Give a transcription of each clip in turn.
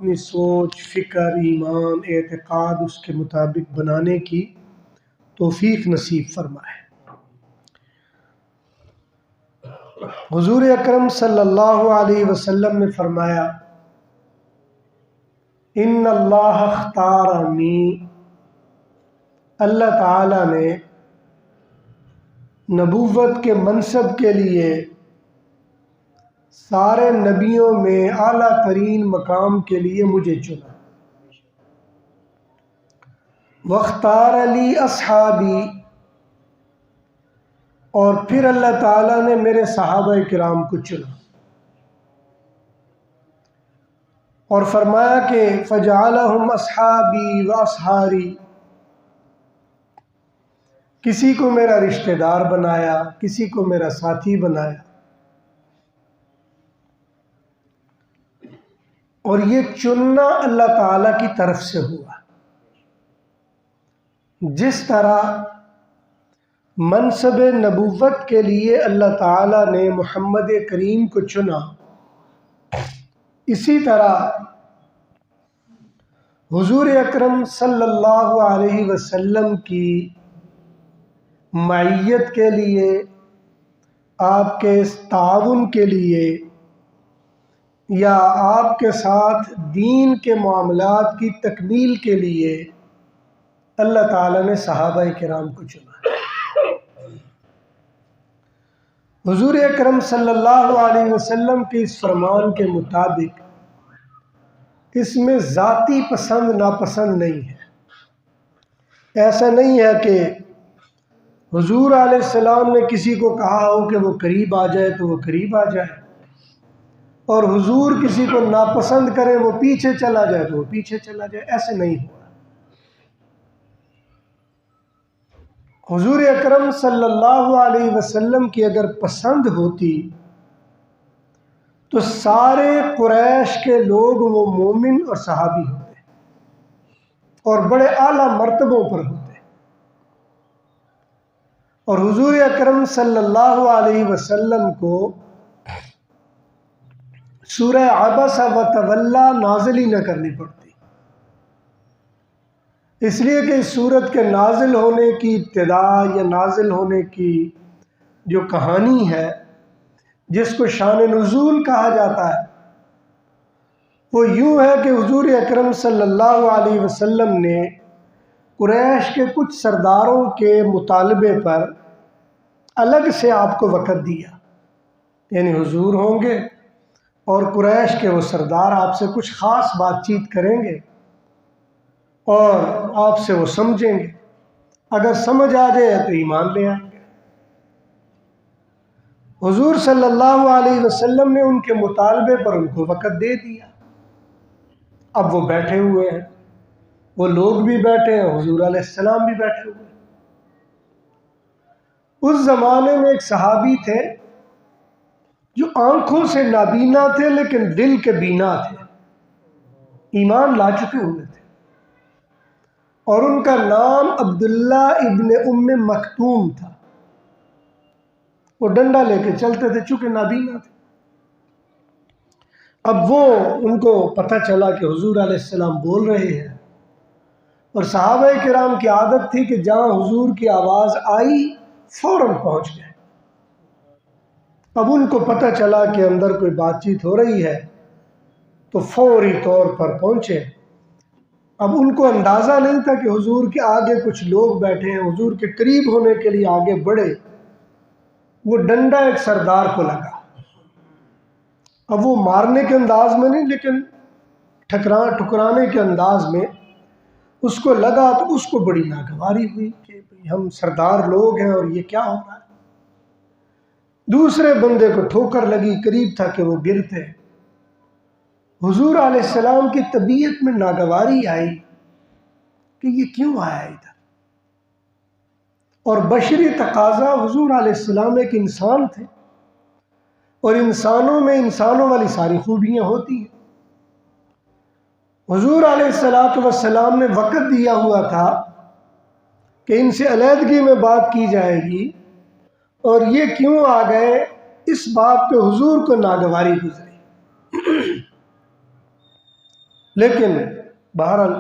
अपनी सोच, फ़िक्र, ईमान, एतक़ाद उसके मुताबिक बनाने की तौफ़ीक़ नसीब फरमाए। हुज़ूर अकरम सल्लल्लाहु अलैहि वसल्लम ने फरमाया, इन्नल्लाह अख्तारनी, अल्लाह ताला ने नबूवत के मनसब के लिए सारे नबियों में आला तरीन मकाम के लिए मुझे चुना। वख्तार अली अस्हाबी, और फिर अल्लाह ताला ने मेरे सहाबा किराम को चुना और फरमाया कि फ़जअलहुम अस्हाबी व अस्हारी, किसी को मेरा रिश्तेदार बनाया, किसी को मेरा साथी बनाया। और ये चुनना अल्लाह ताला की तरफ से हुआ। जिस तरह मनसब नबूवत के लिए अल्लाह ताला ने मोहम्मद करीम को चुना, इसी तरह हुजूर अकरम सल्लल्लाहु अलैहि वसल्लम की मईयत के लिए, आपके ताउन के लिए या आपके साथ दीन के मामलात की तकमील के लिए अल्लाह ताला ने सहाबा किराम को चुना। हुजूर अकरम सल्लल्लाहु अलैहि वसल्लम के इस फरमान के मुताबिक इसमें ज़ाती पसंद नापसंद नहीं है। ऐसा नहीं है कि हुजूर अलैहिस्सलाम ने किसी को कहा हो कि वो करीब आ जाए तो वो करीब आ जाए, और हुजूर किसी को नापसंद करें वो पीछे चला जाए तो वो पीछे चला जाए। ऐसे नहीं हुआ। हुजूर अकरम सल्लल्लाहु अलैहि वसल्लम की अगर पसंद होती तो सारे कुरैश के लोग वो मोमिन और सहाबी होते और बड़े आला मर्तबों पर होते। और हुजूर अकरम सल्लल्लाहु अलैहि वसल्लम को सूरह अबसा व तवल्ला नाज़िल ही न करनी पड़ती, इसलिए कि इस सूरत के नाजिल होने की इब्तिदा या नाजिल होने की जो कहानी है, जिसको शान नुज़ूल कहा जाता है, वो यूँ है कि हुजूर अकरम सल्लल्लाहु अलैहि वसल्लम ने कुरैश के कुछ सरदारों के मुतालबे पर अलग से आपको वक़्त दिया। यानी हुजूर होंगे और कुरैश के वो सरदार आपसे कुछ ख़ास बातचीत करेंगे और आपसे वो समझेंगे। अगर समझ आ जाए तो ईमान ले आएंगे। हुजूर सल्लल्लाहु अलैहि वसल्लम ने उनके मुतालबे पर उनको वक़्त दे दिया। अब वो बैठे हुए हैं, वो लोग भी बैठे हैं, हुजूर अलैहिस्सलाम भी बैठे हुए हैं। उस ज़माने में एक सहाबी थे जो आंखों से नाबीना थे लेकिन दिल के बीना थे, ईमान ला चुके हुए थे, और उनका नाम अब्दुल्ला इब्न उम्मे मखतूम था। वो डंडा लेके चलते थे चूंकि नाबीना थे। अब वो उनको पता चला कि हुजूर अलैहिस्सलाम बोल रहे हैं, और सहाबा किराम की आदत थी कि जहाँ हुजूर की आवाज़ आई फौरन पहुँच गए। अब उनको पता चला कि अंदर कोई बातचीत हो रही है तो फौरी तौर पर पहुँचे। अब उनको अंदाज़ा नहीं था कि हुजूर के आगे कुछ लोग बैठे हैं। हुजूर के करीब होने के लिए आगे बढ़े। वो डंडा एक सरदार को लगा। अब वो मारने के अंदाज में नहीं, लेकिन ठुकराने के अंदाज में उसको लगा, तो उसको बड़ी नागवारी हुई कि हम सरदार लोग हैं और ये क्या हो रहा है। दूसरे बंदे को ठोकर लगी, करीब था कि वो गिरते। हुजूर अलैहिस्सलाम की तबीयत में नागवारी आई कि ये क्यों आया इधर। और बशरी तकाज़ा, हुजूर अलैहिस्सलाम एक इंसान थे और इंसानों में इंसानों वाली सारी खूबियाँ होती हैं। हुजूर अलैहिस्सलातु वस्सलाम ने वक़्त दिया हुआ था कि इनसे अलहदगी में बात की जाएगी, और ये क्यों आ गए, इस बात पे हुजूर को नागवारी गुजरी। लेकिन बहरहाल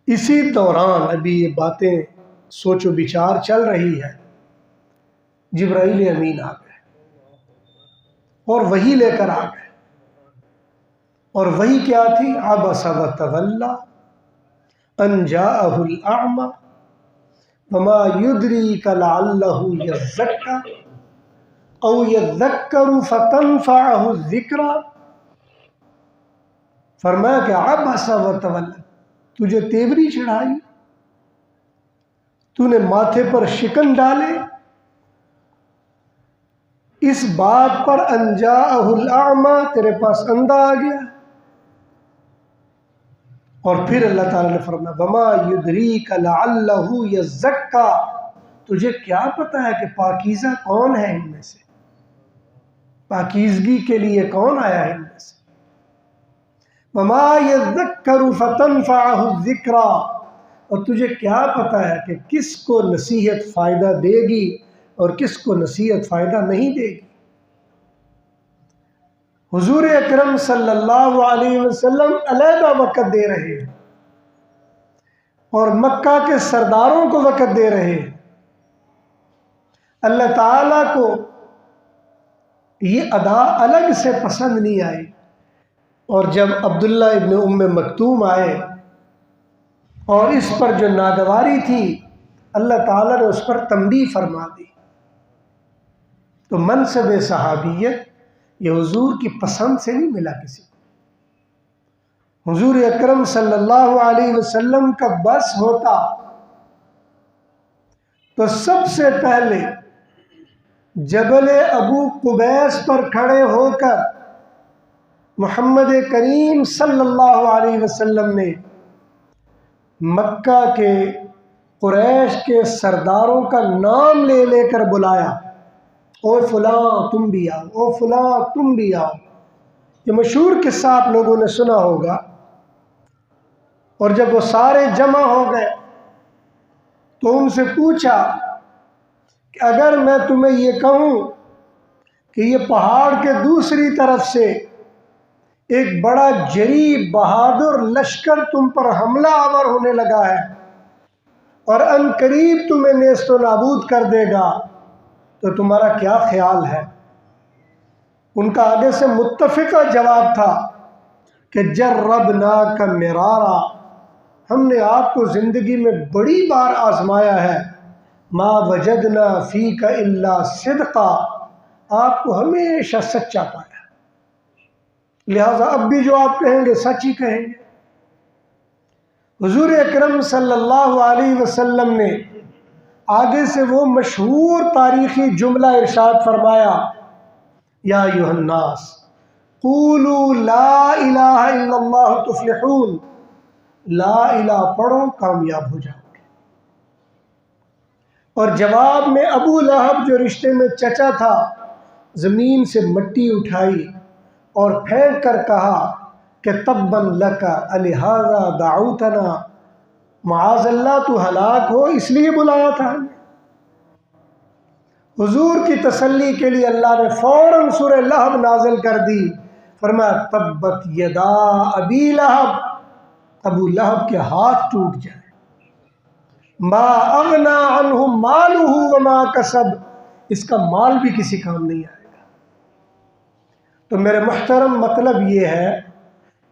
इसी दौरान अभी ये बातें सोचो विचार चल रही है, जिब्राइल अमीन आ गए और वही लेकर आ गए। और वही क्या थी? अबसा व तवल्ला अन जाअहुल अअमा वमा युद्रीका लअल्लहु यज़्ज़क्का औ यज़्ज़क्करु फतनफ़अहु ज़िक्रा। फरमाया कि अबसा व तवल्ला, तुझे तेवरी चढ़ाई, तूने माथे पर शिकन डाले, इस बात पर अन जाअहुल अअमा, तेरे पास अंधा आ गया। और फिर अल्लाह ताला ने फरमाया वमा युद्रीका लअल्लहु यज़्ज़क्का, तुझे क्या पता है कि पाकीज़ा कौन है इनमें से, पाकीज़गी के लिए कौन आया है इनमें से। वमा यज़्ज़क्करु फतनफ़अहु ज़िक्रा, और तुझे क्या पता है कि किसको नसीहत फ़ायदा देगी और किसको नसीहत फ़ायदा नहीं देगी। हुजूर अकरम सल्लल्लाहु अलैहि वसल्लम अलहदा वक़्त दे रहे हैं और मक्का के सरदारों को वक़्त दे रहे हैं। अल्लाह ताला को ये अदा अलग से पसंद नहीं आई। और जब अब्दुल्ला इब्न उम्मे मक्तूम आए और इस पर जो नागवारी थी, अल्लाह ताला ने उस पर तंबीह फरमा दी। तो मनसब सहाबियत ये हुजूर की पसंद से नहीं मिला किसी को। हुजूर अकरम सल्लल्लाहु अलैहि वसल्लम का बस होता तो सबसे पहले जबल अबू कुबैस पर खड़े होकर मोहम्मद करीम सल्लल्लाहु अलैहि वसल्लम ने मक्का के कुरैश के सरदारों का नाम ले लेकर बुलाया, ओ फलां तुम भी आओ, ओ फलां तुम भी आओ। ये मशहूर किस्सा आप लोगों ने सुना होगा। और जब वो सारे जमा हो गए तो उनसे पूछा कि अगर मैं तुम्हें ये कहूँ कि ये पहाड़ के दूसरी तरफ से एक बड़ा जरीब बहादुर लश्कर तुम पर हमला आवर होने लगा है और अनकरीब तुम्हें नेस्तो नाबूद कर देगा, तो तुम्हारा क्या ख्याल है? उनका आगे से मुत्तफिका जवाब था कि जर्रबना का मिरारा, हमने आपको ज़िंदगी में बड़ी बार आजमाया है, मा वजदना फ़ी का इल्ला सिद्क़ा, आपको हमेशा सच्चा पाया, लिहाजा अब भी जो आप कहेंगे सच ही कहेंगे। हुजूर अकरम सल्लल्लाहु अलैहि वसल्लम ने आगे से वो मशहूर तारीख़ी जुमला इरशाद फरमाया, या अय्युहन्नास क़ूलू ला इलाहा इल्लल्लाह तुफ़्लिहून, ला इलाहा पढ़ो कामयाब हो जाओगे। और जवाब में अबू लहब जो रिश्ते में चचा था, ज़मीन से मिट्टी उठाई और फेंक कर कहा कि तब्बन लका अलिहाज़ा दाऊतना, माअज़ल्लाह तू हलाक हो, इसलिए बुलाया था हमें। हुजूर की तसल्ली के लिए अल्लाह ने फ़ौरन सूरह लहब नाज़िल कर दी। फरमाया तब्बत यदा अबी लहब, अबू लहब के हाथ टूट जाए, मा अगना अन्हु मालुहु व मा कसब, इसका माल भी किसी काम नहीं आएगा। तो मेरे मुहतरम मतलब ये है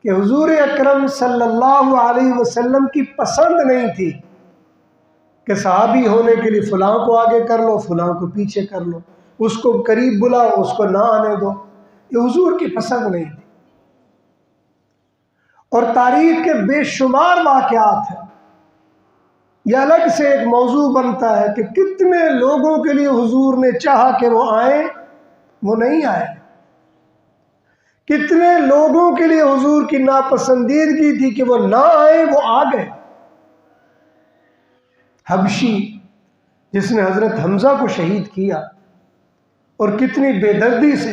कि हुजूर अकरम सल्लल्लाहु अलैहि वसल्लम की पसंद नहीं थी कि सहाबी होने के लिए फ़लाँ को आगे कर लो, फ़लाँ को पीछे कर लो, उसको करीब बुलाओ, उसको ना आने दो। ये हुजूर की पसंद नहीं थी। और तारीख़ के बेशुमार वाक़यात हैं, यह अलग से एक मौजू बनता है कि कितने लोगों के लिए हुजूर ने चाहा कि वो आए, वो नहीं आए। कितने लोगों के लिए हुजूर की नापसंदीदगी थी कि वो ना आए, वो आ गए। हबशी जिसने हज़रत हमज़ा को शहीद किया, और कितनी बेदर्दी से,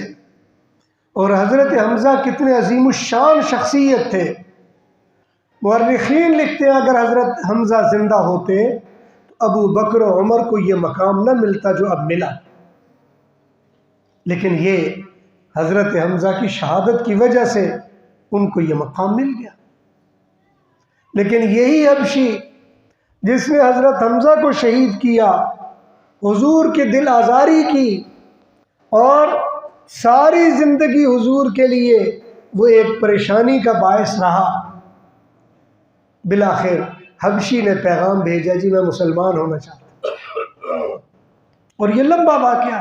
और हज़रत हमज़ा कितने अज़ीमुश्शान शख्सियत थे। मुअर्रिख़ीन लिखते हैं अगर हज़रत हमज़ा ज़िंदा होते तो अबू बकर और उमर को ये मकाम न मिलता जो अब मिला। लेकिन ये हज़रत हमज़ा की शहादत की वजह से उनको ये मकाम मिल गया। लेकिन यही हबशी जिसने हज़रत हमज़ा को शहीद किया, हुजूर की दिल आज़ारी की और सारी ज़िंदगी हुजूर के लिए वो एक परेशानी का बायस रहा, बिलाखिर हबशी ने पैगाम भेजा, जी मैं मुसलमान होना चाहता हूँ। और ये लंबा वाक़या,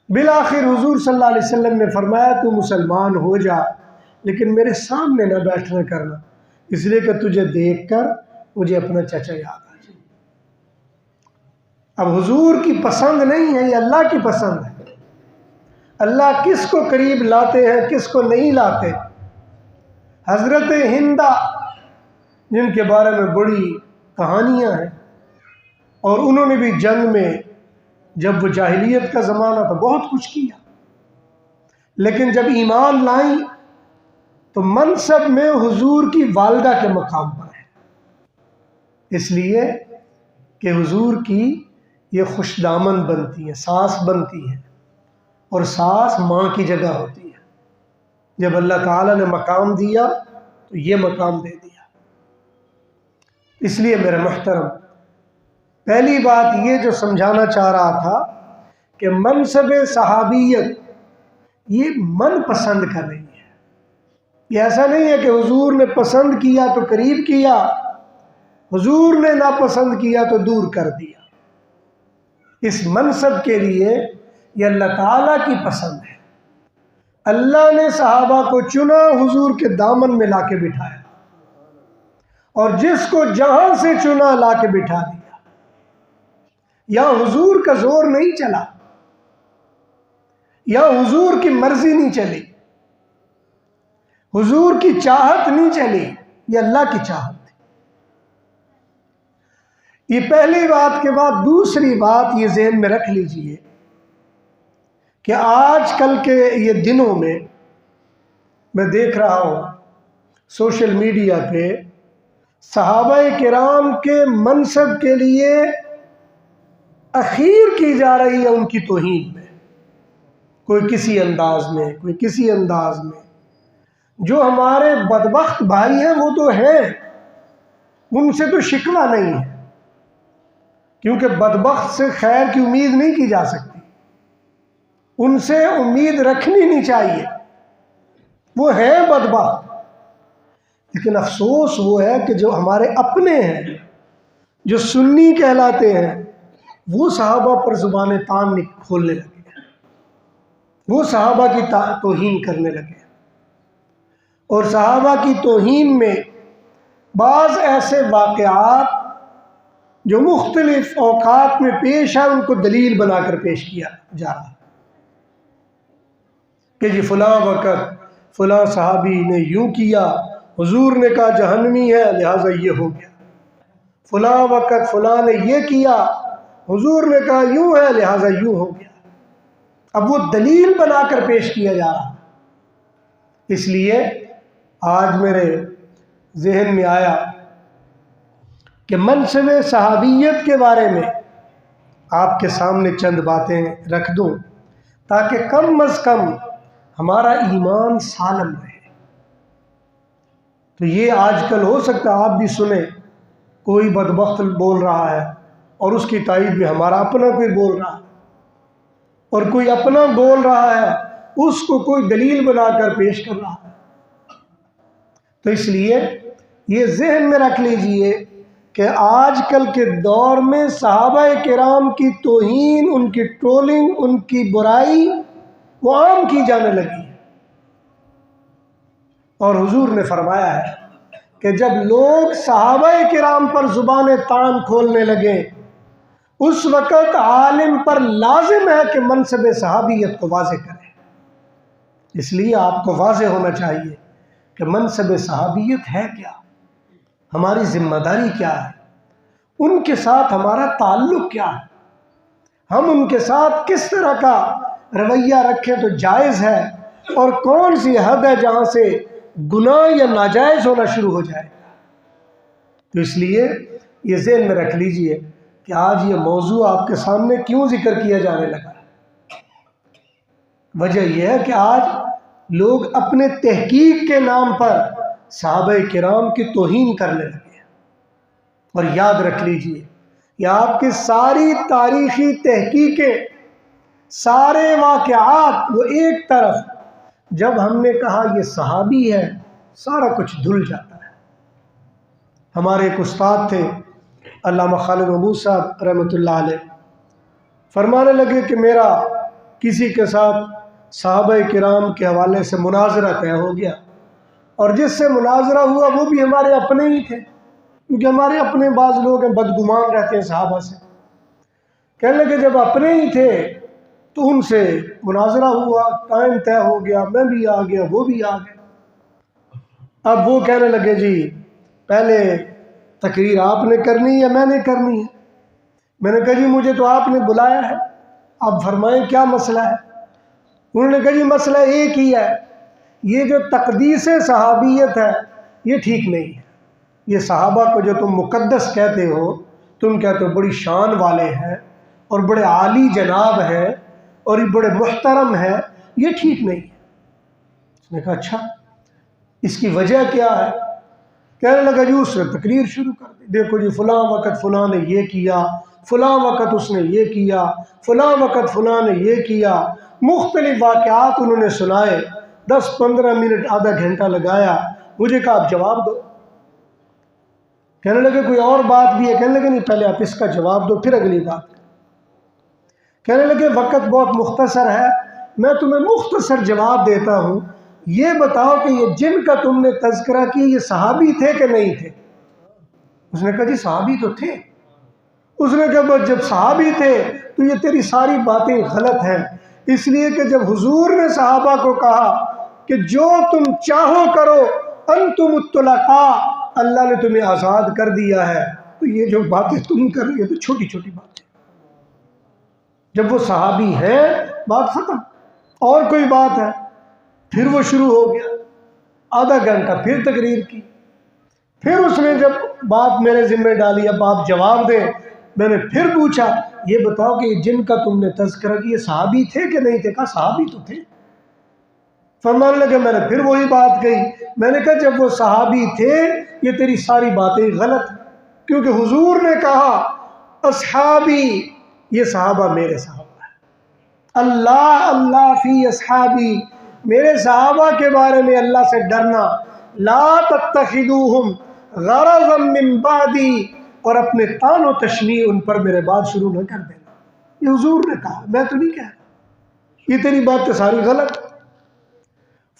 बिलाखिर हुजूर सल्लल्लाहु अलैहि वसल्लम ने फरमाया तू मुसलमान हो जा, लेकिन मेरे सामने न बैठना करना, इसलिए कि तुझे देखकर मुझे अपना चचा याद आ जाए। अब हुजूर की पसंद नहीं है, ये अल्लाह की पसंद है। अल्लाह किसको करीब लाते हैं, किसको नहीं लाते। हज़रत हिंदा, जिनके बारे में बड़ी कहानियाँ हैं, और उन्होंने भी जंग में, जब वो जाहिलियत का ज़माना था, बहुत कुछ किया, लेकिन जब ईमान लाई तो मनसब में हुजूर की वालदा के मकाम पर है, इसलिए कि हुजूर की ये खुशदामन बनती है, सास बनती है, और सास माँ की जगह होती है। जब अल्लाह ताला ने मकाम दिया तो ये मकाम दे दिया। इसलिए मेरे मुहतरम, पहली बात ये जो समझाना चाह रहा था कि मनसब सहाबियत ये मन पसंद कर रही है। ये ऐसा नहीं है कि हुजूर ने पसंद किया तो करीब किया, हुजूर ने नापसंद किया तो दूर कर दिया। इस मनसब के लिए ये अल्लाह ताला की पसंद है। अल्लाह ने सहाबा को चुना, हुजूर के दामन में लाके बिठाया, और जिसको जहां से चुना लाके बिठा दिया। यहां हुजूर का जोर नहीं चला, यहां हुजूर की मर्जी नहीं चली, हुजूर की चाहत नहीं चली, ये अल्लाह की चाहत थी। ये पहली बात के बाद दूसरी बात ये ज़हन में रख लीजिए कि आजकल के ये दिनों में मैं देख रहा हूँ सोशल मीडिया पे सहाबाए किराम के मनसब के लिए अखीर की जा रही है, उनकी तौहीन में, कोई किसी अंदाज में, कोई किसी अंदाज में। जो हमारे बदबख्त भाई हैं वो तो हैं, उनसे तो शिकवा नहीं है, क्योंकि बदबख्त से खैर की उम्मीद नहीं की जा सकती, उनसे उम्मीद रखनी नहीं चाहिए, वो है बदबख्त। लेकिन अफसोस वो है कि जो हमारे अपने हैं, जो सुन्नी कहलाते हैं, वो सहाबा पर ज़ुबान तान खोलने लगे, वो सहाबा की तौहीन करने लगे। और सहाबा की तौहीन में बाज़ ऐसे वाक़यात जो मुख्तलिफ औकात में पेश है, उनको दलील बनाकर पेश किया जा रहा है कि जी फ़लाँ वक़्त फ़लाँ सहाबी ने यूँ किया, हुजूर ने कहा जहन्नमी है लिहाजा ये हो गया। फ़लाँ वक़्त फ़लाँ ने ये किया, हुजूर ने कहा यूँ है लिहाजा यूँ हो गया। अब वो दलील बनाकर पेश किया जा रहा है। इसलिए आज मेरे जहन में आया कि मनसब सहाबियत के बारे में आपके सामने चंद बातें रख दूं, ताकि कम अज़ कम हमारा ईमान सालम रहे। तो ये आजकल हो सकता है आप भी सुने, कोई बदबख्त बोल रहा है और उसकी तारीफ भी हमारा अपना कोई बोल रहा है, और कोई अपना बोल रहा है उसको कोई दलील बनाकर पेश कर रहा है। तो इसलिए ये जहन में रख लीजिए कि आजकल के दौर में सहाबाए किराम की तौहीन, उनकी ट्रोलिंग, उनकी बुराई वो आम की जाने लगी है। और हुजूर ने फरमाया है कि जब लोग सहाबाए किराम पर ज़ुबान तान खोलने लगे, उस वक़्त आलिम पर लाजिम है कि मनसब सहाबियत को वाज़े करे। इसलिए आपको वाज़े होना चाहिए कि मनसब सहाबियत है क्या, हमारी ज़िम्मेदारी क्या है, उनके साथ हमारा ताल्लुक़ क्या है, हम उनके साथ किस तरह का रवैया रखें तो जायज़ है, और कौन सी हद है जहाँ से गुनाह या नाजायज़ होना शुरू हो जाए। तो इसलिए ये ज़हन में रख लीजिए कि आज ये मौजू आपके सामने क्यों जिक्र किया जाने लगा। वजह यह है कि आज लोग अपने तहकीक के नाम पर सहाबा किराम की तौहीन करने लगे। और याद रख लीजिए, ये आपकी सारी तारीखी तहकीकें, सारे वाक़यात वो एक तरफ, जब हमने कहा ये सहाबी है, सारा कुछ धुल जाता है। हमारे एक उस्ताद थे अल्लामा खालिद महमूद साहब रहमतुल्लाह अलैह, फरमाने लगे कि मेरा किसी के साथ सहाबा किराम के हवाले से मुनाजरा तय हो गया, और जिससे मुनाजरा हुआ वो भी हमारे अपने ही थे, क्योंकि हमारे अपने बाज़ लोग हैं बदगुमान रहते हैं सहाबा से। कहने लगे जब अपने ही थे तो उनसे मुनाजरा हुआ, टाइम तय हो गया, मैं भी आ गया, वो भी आ गया। अब वो कहने लगे जी पहले तकरीर आपने करनी है या मैंने करनी है? मैंने कहा जी मुझे तो आपने बुलाया है, आप फरमाएं क्या मसला है। उन्होंने कहा जी मसला एक ही है, ये जो तकदीस सहाबियत है ये ठीक नहीं है। ये सहाबा को जो तुम मुकद्दस कहते हो, तुम कहते हो बड़ी शान वाले हैं और बड़े आली जनाब हैं और ये बड़े मुहतरम हैं, ये ठीक नहीं है। उसने कहा अच्छा इसकी वजह क्या है? कहने लगा जी उसने तकरीर शुरू कर दी, देखो जी फ़लाँ वक़्त फ़लाँ ने ये किया, फ़लाँ वक़्त उसने ये किया, फ़लाँ वक़्त फ़लाँ ने ये किया। मुख्तलिफ वाक़यात उन्होंने सुनाए, 10-15 मिनट आधा घंटा लगाया। मुझे कहा आप जवाब दो। कहने लगे कोई और बात भी है? कहने लगे नहीं पहले आप इसका जवाब दो फिर अगली बात। कहने लगे वक़्त बहुत मुख्तसर है, मैं तुम्हें मुख्तसर जवाब देता हूँ, ये बताओ कि ये जिनका तुमने तज़किरा किया ये सहाबी थे कि नहीं थे? उसने कहा जी सहाबी तो थे। उसने कहा जब सहाबी थे तो ये तेरी सारी बातें गलत हैं, इसलिए कि जब हुजूर ने सहाबा को कहा कि जो तुम चाहो करो, अंतुम तुलका, अल्लाह ने तुम्हें आज़ाद कर दिया है, तो ये जो बातें तुम कर रही हो तो छोटी छोटी बातें। जब वो सहाबी है बात खत्म, और कोई बात है? फिर वो शुरू हो गया, आधा घंटा फिर तकरीर की। फिर उसने जब बात मेरे ज़िम्मे डाली अब आप जवाब दें, मैंने फिर पूछा ये बताओ कि जिनका तुमने तज़किरा किया सहाबी थे कि नहीं थे? कहा सहाबी तो थे। फरमाने लगे मैंने फिर वही बात कही, मैंने कहा जब वो सहाबी थे ये तेरी सारी बातें गलत, क्योंकि हुजूर ने कहा असहाबी, ये सहाबा मेरे सहाबा है। अल्लाह अल्लाह फी असहाबी, मेरे सहाबा के बारे में अल्लाह से डरना। ला तत्तखिदूहुम गरज़म मिन बादी, और अपने तानो तशनी उन पर मेरे बाद शुरू न कर देना। ये हुजूर ने कहा, मैं तो नहीं कह रहा, ये तेरी बात तो सारी गलत।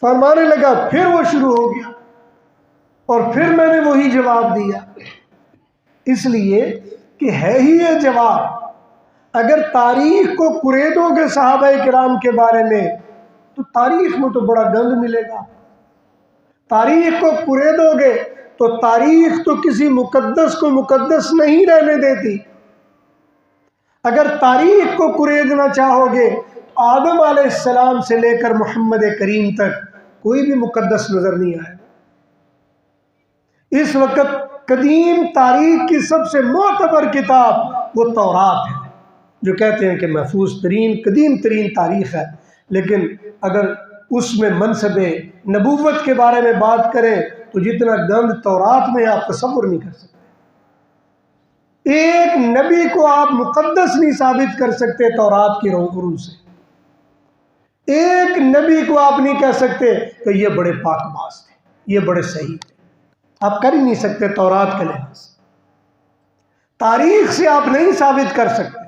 फरमाने लगा फिर वो शुरू हो गया, और फिर मैंने वही जवाब दिया, इसलिए कि है ही ये जवाब। अगर तारीख को कुरेदोगे सहाबा किराम के बारे में तो तारीख में तो बड़ा गंद मिलेगा। तारीख को कुरेदोगे तो तारीख तो किसी मुकद्दस को मुकद्दस नहीं रहने देती। अगर तारीख को कुरेदना चाहोगे तो आदम अलैहिस्सलाम से लेकर मोहम्मद करीम तक कोई भी मुकद्दस नजर नहीं आएगा। इस वक्त कदीम तारीख की सबसे मोतबर किताब वो तौरात है, जो कहते हैं कि महफूज तरीन कदीम तरीन तारीख है, लेकिन अगर उसमें मनसबे नबूवत के बारे में बात करें तो जितना गंद तौरात में आप तसव्वुर नहीं कर सकते। एक नबी को आप मुकद्दस नहीं साबित कर सकते तौरात की रूह से। एक नबी को आप नहीं कह सकते कि ये बड़े पाकबाज थे, ये बड़े सही थे, आप कर ही नहीं सकते तौरात के लिहाज से। तारीख से आप नहीं साबित कर सकते,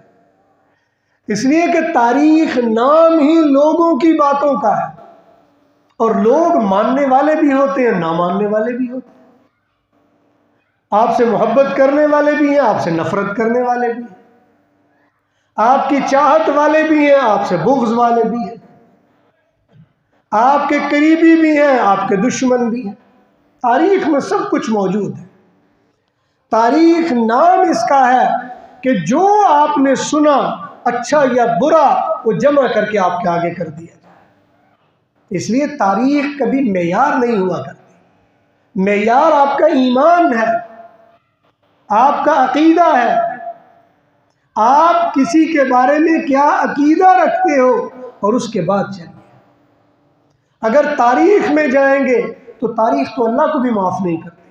इसलिए कि तारीख नाम ही लोगों की बातों का है, और लोग मानने वाले भी होते हैं, ना मानने वाले भी होते हैं। आपसे मोहब्बत करने वाले भी हैं, आपसे नफरत करने वाले भी हैं, आपकी चाहत वाले भी हैं, आपसे बुग़्ज़ वाले भी हैं, आपके करीबी भी हैं, आपके दुश्मन भी हैं। तारीख में सब कुछ मौजूद है। तारीख नाम इसका है कि जो आपने सुना अच्छा या बुरा वो जमा करके आपके आगे कर दिया जाए। इसलिए तारीख कभी मेयार नहीं हुआ करती। मेयार आपका ईमान है, आपका अकीदा है। आप किसी के बारे में क्या अकीदा रखते हो और उसके बाद चलिए। अगर तारीख में जाएंगे तो तारीख तो अल्लाह को भी माफ़ नहीं करती,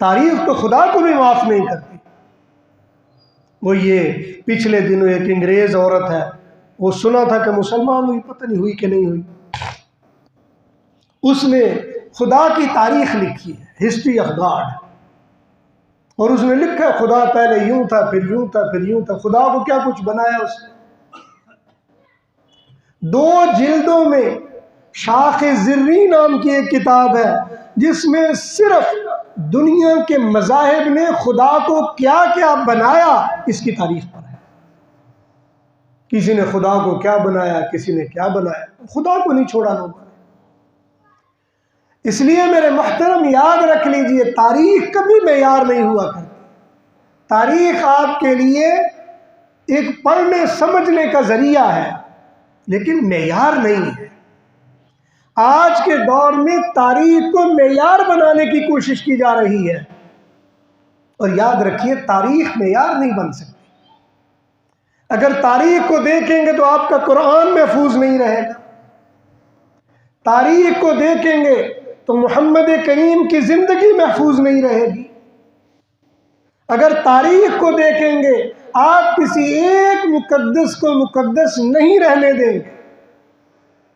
तारीख तो खुदा को भी माफ़ नहीं करती। वो ये पिछले दिनों एक अंग्रेज़ औरत है, वो सुना था कि मुसलमान हुई, पता नहीं हुई कि नहीं हुई, उसने खुदा की तारीख लिखी है, हिस्ट्री ऑफ गॉड, और उसने लिखा है खुदा पहले यूं था, फिर यूं था, फिर यूं था। खुदा को क्या कुछ बनाया उसने? 2 जिल्दों में शाख-ए-ज़िर्री नाम की एक किताब है जिसमें सिर्फ दुनिया के मज़ाहिब ने खुदा को क्या क्या बनाया इसकी तारीख पर है। किसी ने खुदा को क्या बनाया, किसी ने क्या बनाया, खुदा को नहीं छोड़ा लोगों ने। इसलिए मेरे मुहतरम याद रख लीजिए, तारीख कभी मेयार नहीं हुआ करती। तारीख आपके लिए एक पढ़ने समझने का जरिया है, लेकिन मेयार नहीं है। आज के दौर में तारीख को मेयार बनाने की कोशिश की जा रही है, और याद रखिए तारीख मेयार नहीं बन सकती। अगर तारीख को देखेंगे तो आपका कुरान महफूज नहीं रहेगा, तारीख को देखेंगे तो मोहम्मद करीम की जिंदगी महफूज नहीं रहेगी। अगर तारीख को देखेंगे, आप किसी एक मुकद्दस को मुकद्दस नहीं रहने देंगे,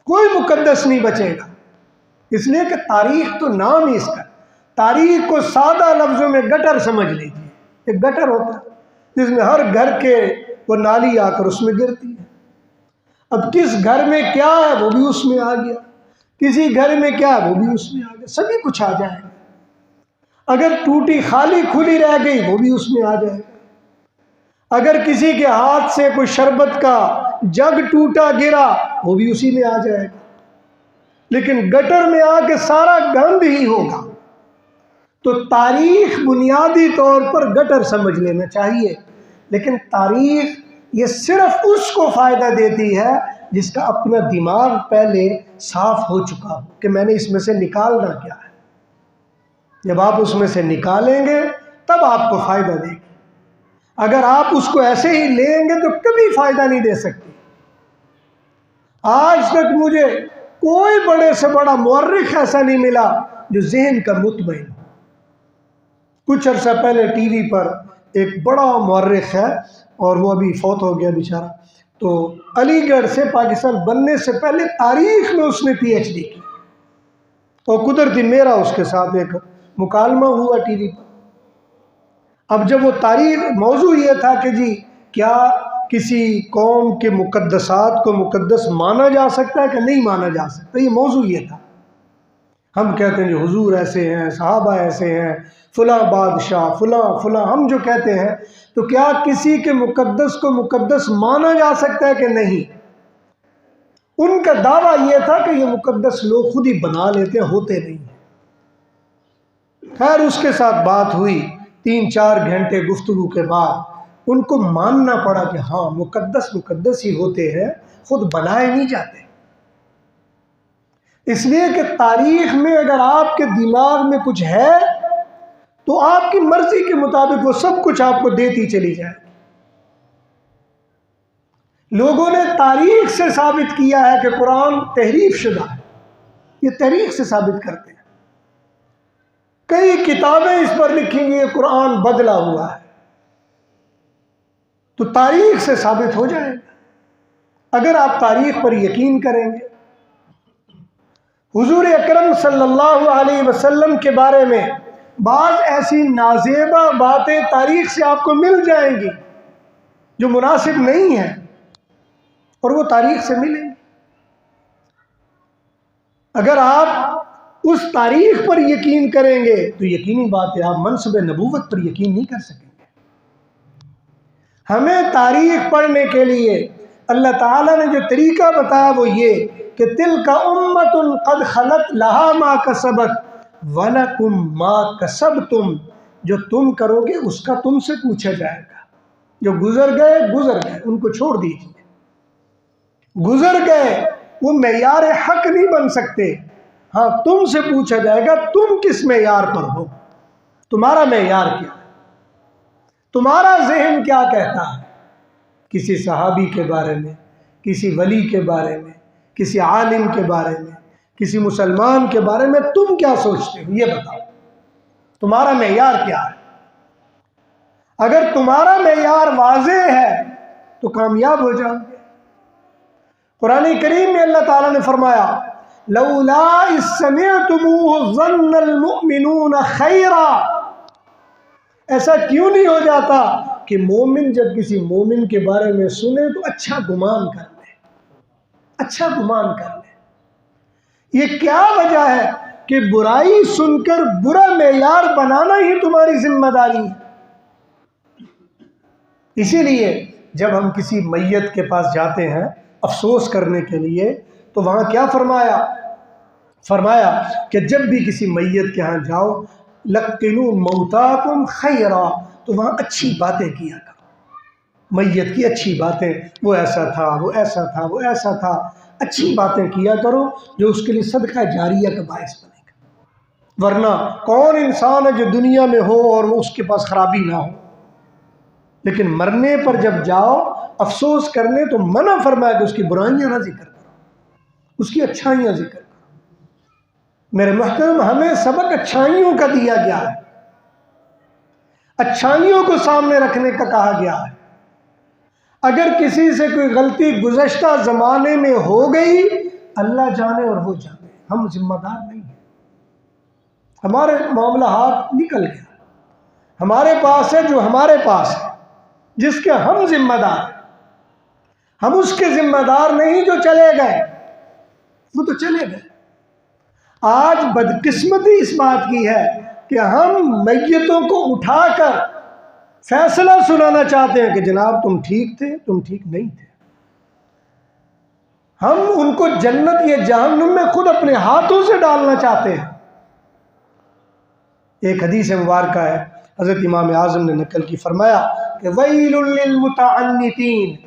कोई मुकद्दस नहीं बचेगा। इसलिए कि तारीख तो नाम ही इसका, तारीख को सादा लफ्जों में गटर समझ लीजिए। एक गटर होता है जिसमें हर घर के वो नाली आकर उसमें गिरती है। अब किस घर में क्या है वो भी उसमें आ गया, किसी घर में क्या है वो भी उसमें आ गया, सभी कुछ आ जाएगा। अगर टूटी खाली खुली रह गई वो भी उसमें आ जाएगा। अगर किसी के हाथ से कोई शरबत का जग टूटा गिरा वो भी उसी में आ जाएगा। लेकिन गटर में आके सारा गंद ही होगा। तो तारीख बुनियादी तौर पर गटर समझ लेना चाहिए, लेकिन तारीख ये सिर्फ उसको फायदा देती है जिसका अपना दिमाग पहले साफ हो चुका हो कि मैंने इसमें से निकालना क्या है। जब आप उसमें से निकालेंगे तब आपको फायदा देगी। अगर आप उसको ऐसे ही लेंगे तो कभी फायदा नहीं दे सकती। आज तक मुझे कोई बड़े से बड़ा मुअर्रिख ऐसा नहीं मिला जो ज़हन का मुतमईन हो। कुछ अर्सा पहले टीवी पर एक बड़ा मुअर्रिख है और वो अभी फौत हो गया बेचारा, तो अलीगढ़ से पाकिस्तान बनने से पहले तारीख में उसने PhD की, और कुदरती मेरा उसके साथ एक मुकालमा हुआ टीवी पर। अब जब वो तारीख मौजू ये था कि जी क्या किसी कौम के मुकद्दसात को मुकद्दस माना जा सकता है कि नहीं माना जा सकता, ये मौजू ये था। हम कहते हैं जो हुजूर ऐसे हैं, सहाबा ऐसे हैं, फुला बादशाह फुला फुला, हम जो कहते हैं, तो क्या किसी के मुकद्दस को मुकद्दस माना जा सकता है कि नहीं? उनका दावा यह था कि ये मुकद्दस लोग खुद ही बना लेते हैं, होते नहीं हैं। खैर उसके साथ बात हुई, 3-4 घंटे गुफ्तगू के बाद उनको मानना पड़ा कि हाँ मुकद्दस मुकद्दस ही होते हैं, खुद बनाए नहीं जाते। इसलिए कि तारीख में अगर आपके दिमाग में कुछ है तो आपकी मर्जी के मुताबिक वो सब कुछ आपको देती चली जाएगी। लोगों ने तारीख से साबित किया है कि कुरान तहरीफ शुदा है, ये तारीख से साबित करते हैं। कई किताबें इस पर लिखी हुई है कुरान बदला हुआ है, तो तारीख से साबित हो जाएगा अगर आप तारीख पर यकीन करेंगे। हुजूर अकरम सल्लल्लाहु अलैहि वसल्लम के बारे में बाज़ ऐसी नाज़ेबा बातें तारीख से आपको मिल जाएंगी जो मुनासिब नहीं है, और वो तारीख से मिलेंगी। अगर आप उस तारीख पर यकीन करेंगे तो यकीनी बात है आप मनसब नबूवत पर यकीन नहीं कर सकेंगे। हमें तारीख पढ़ने के लिए अल्लाह ताला ने जो तरीका बताया वो ये कि तिल का उम्मतुन कद खलत लहा मा कसबत वलकुम मा कसबतुम, जो तुम करोगे उसका तुमसे पूछा जाएगा। जो गुजर गए उनको छोड़ दीजिए। गुजर गए वो मेयार हक नहीं बन सकते। हाँ, तुमसे पूछा जाएगा तुम किस मेयार पर हो, तुम्हारा मेयार क्या है, तुम्हारा जहन क्या कहता है किसी सहाबी के बारे में, किसी वली के बारे में, किसी आलिम के बारे में, किसी मुसलमान के बारे में तुम क्या सोचते हो? ये बताओ, तुम्हारा मेयार क्या है? अगर तुम्हारा मेयार वाज़ेह है तो कामयाब हो जाओगे। कुरान करीम में अल्लाह ताला ने फरमाया, लौला इज़ समिअतुमूहु ज़न्नल मुमिनून खैरा। ऐसा क्यों नहीं हो जाता कि मोमिन जब किसी मोमिन के बारे में सुने तो अच्छा गुमान कर ले, अच्छा गुमान कर ले। ये क्या वजह है कि बुराई सुनकर बुरा मेयार बनाना ही तुम्हारी जिम्मेदारी है। इसीलिए जब हम किसी मैयत के पास जाते हैं अफसोस करने के लिए, तो वहाँ क्या फरमाया? फरमाया कि जब भी किसी मैयत के यहाँ जाओ, लक्किनू मौताकुम खैरा, तो वहाँ अच्छी बातें किया करो, मैयत की अच्छी बातें, वो ऐसा था, वो ऐसा था, वो ऐसा था, अच्छी बातें किया करो जो उसके लिए सदका जारिया का बायस बनेगा। वरना कौन इंसान है जो दुनिया में हो और वो उसके पास खराबी ना हो, लेकिन मरने पर जब जाओ अफसोस करने तो मना फरमाया कि उसकी बुराइयां ना जिक्र करो, उसकी अच्छाइयां जिक्र करो। मेरे मुहतरम, हमें सबक अच्छाइयों का दिया गया है, अच्छाइयों को सामने रखने का कहा गया है। अगर किसी से कोई गलती गुज़श्ता ज़माने में हो गई, अल्लाह जाने और वो जाने, हम जिम्मेदार नहीं हैं। हमारे मामला हाथ निकल गया, हमारे पास है जो हमारे पास है, जिसके हम जिम्मेदार हैं। हम उसके जिम्मेदार नहीं जो चले गए, वो तो चले गए। आज बदकिस्मती इस बात की है कि हम मैयतों को उठाकर फैसला सुनाना चाहते हैं कि जनाब तुम ठीक थे, तुम ठीक नहीं थे। हम उनको जन्नत या जहन्नुम में खुद अपने हाथों से डालना चाहते हैं। एक हदीस मुबारक है, हज़रत इमाम आज़म ने नकल की, फरमाया कि वैलुल लिल मुतअन्नितीन,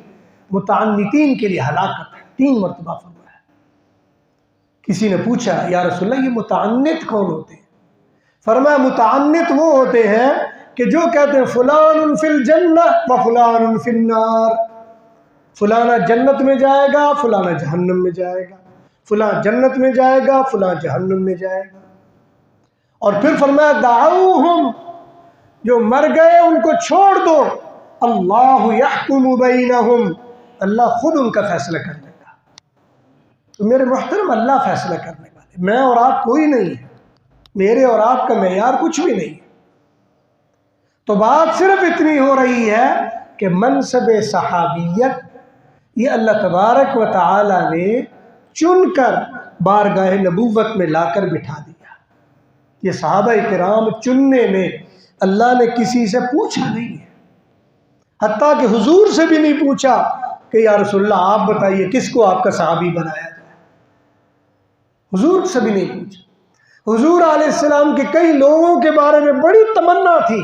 मुतअन्नितीन के लिए हलाकत है। 3 मरतबा फरमाया। किसी ने पूछा, या रसूलल्लाह ये मुतअन्नित कौन होते हैं? फरमाया मुतअन्नित वो होते हैं कि जो कहते हैं फुलानुन फिल जन्नह व फुलानुन फिन नार, फुलाना जन्नत में जाएगा, फुलाना जहन्नुम में जाएगा, फुला जन्नत में जाएगा, फुला जहन्नुम में जाएगा। और फिर फरमाया दाऊहुम, जो मर गए उनको छोड़ दो, अल्लाहु यहकुमु बैनहुम, अल्लाह खुद उनका फैसला कर लेगा। तो मेरे मुहतरम, अल्लाह फैसला करने वाले, मैं और आप कोई नहीं है, मेरे और आपका मेयार कुछ भी नहीं है। तो बात सिर्फ इतनी हो रही है कि मनसब सहाबियत ये अल्लाह तबारक व तआला ने चुनकर बारगाह नबूवत में लाकर बिठा दिया। ये सहाबा किराम चुनने में अल्लाह ने किसी से पूछा नहीं है, हत्ता कि हुजूर से भी नहीं पूछा कि या रसूलल्लाह आप बताइए किसको आपका सहाबी बनाया जाए। हुजूर से भी नहीं पूछा। हुजूर अलैहिस्सलाम के कई लोगों के बारे में बड़ी तमन्ना थी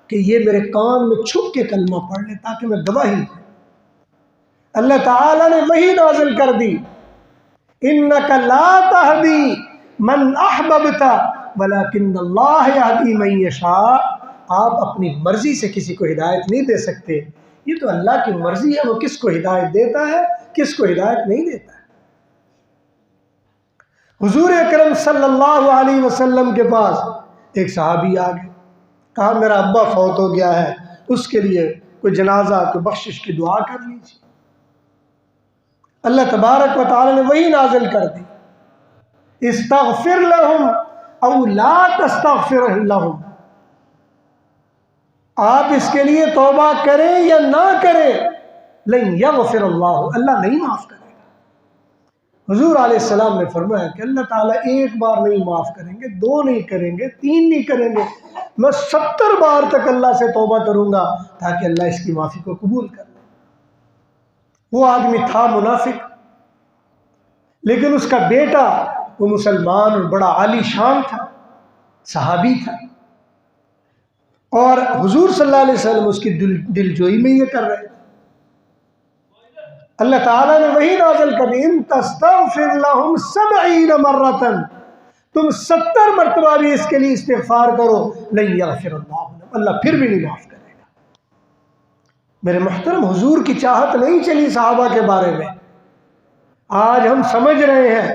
कि ये मेरे कान में छुप के कलमा पढ़ ले ताकि मैं गवाही दूं। अल्लाह ताला ने वही नाज़िल कर दी, इन्नका ला तहदी मन अहबबता वलाकिन्नल्लाह यहदी मन यशा। आप अपनी मर्जी से किसी को हिदायत नहीं दे सकते, ये तो अल्लाह की मर्जी है, वो किसको हिदायत देता है, किसको हिदायत नहीं देता है। हुजूर अकरम सल्लल्लाहु अलैहि वसल्लम के पास एक सहाबी आ गए, कहा मेरा अब्बा फौत हो गया है, उसके लिए कोई जनाजा, कोई बख्शिश की दुआ कर लीजिए। अल्लाह तबारक व तआला ने वही नाज़िल कर दी, इस्तग़फिर लहुम औ ला तस्तग़फिर लहुम, आप इसके लिए तौबा करें या ना करें, लन यग़फिर अल्लाह, अल्लाह नहीं माफ़ करेगा। हुजूर अलैहिस्सलाम ने फरमाया कि अल्लाह ताला एक बार नहीं माफ़ करेंगे, 2 नहीं करेंगे, 3 नहीं करेंगे, मैं 70 बार तक अल्लाह से तौबा करूँगा ताकि अल्लाह इसकी माफ़ी को कबूल कर ले। वो आदमी था मुनाफिक, लेकिन उसका बेटा वो मुसलमान और बड़ा आली शान था, सहाबी था, और हुजूर सल्लल्लाहु अलैहि वसल्लम उसकी दिलजोई में ये कर रहे थे। अल्लाह ताला ने वही नाज़िल कर दी, इन तस्तग़फिर लहुम 70 मर्रतन, तुम 70 मरतबा भी इसके लिए इस्तिग़फ़ार करो, लन यग़फिर अल्लाह, अल्लाह फिर भी नहीं माफ़ करेगा। मेरे मुहतरम, हुजूर की चाहत नहीं चली सहाबा के बारे में, आज हम समझ रहे हैं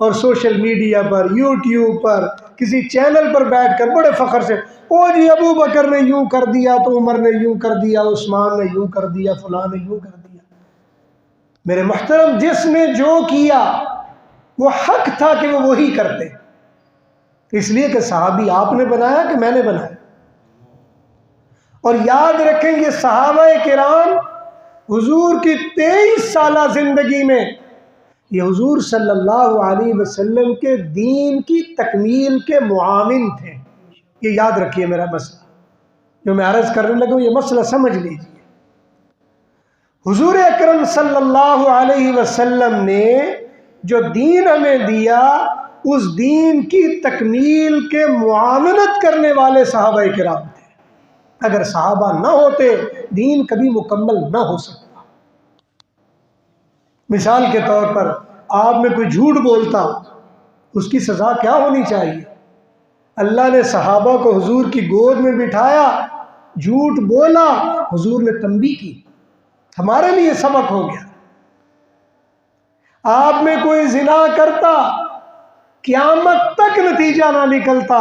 और सोशल मीडिया पर, यूट्यूब पर, किसी चैनल पर बैठकर बड़े फ़ख्र से, ओ जी अबू बकर ने यूं कर दिया तो उमर ने यूं कर दिया, उस्मान ने यूं कर दिया, फलां ने यूं कर दिया। मेरे मुहतरम, जिसने जो किया वो हक था कि वो वही करते, इसलिए कि सहाबी आपने बनाया कि मैंने बनाया। और याद रखें, ये सहाबाए किराम हुजूर की 23 साल जिंदगी में ये हुजूर सल्लल्लाहु अलैहि वसल्लम के दीन की तकमील के मुआविन थे। ये याद रखिए, मेरा मसला जो मैं अर्ज करने लगा ये मसला समझ लीजिए। हुजूर अकरम सल्लल्लाहु अलैहि वसल्लम ने जो दीन हमें दिया, उस दीन की तकमील के मुआवनत करने वाले सहाबाए किराम थे। अगर सहाबा ना होते दीन कभी मुकम्मल ना हो सकता। मिसाल के तौर पर, आप में कोई झूठ बोलता, उसकी सज़ा क्या होनी चाहिए? अल्लाह ने सहाबा को हुजूर की गोद में बिठाया, झूठ बोला, हुजूर ने तंबीह की, हमारे लिए सबक हो गया। आप में कोई जिना करता, क़यामत तक नतीजा ना निकलता।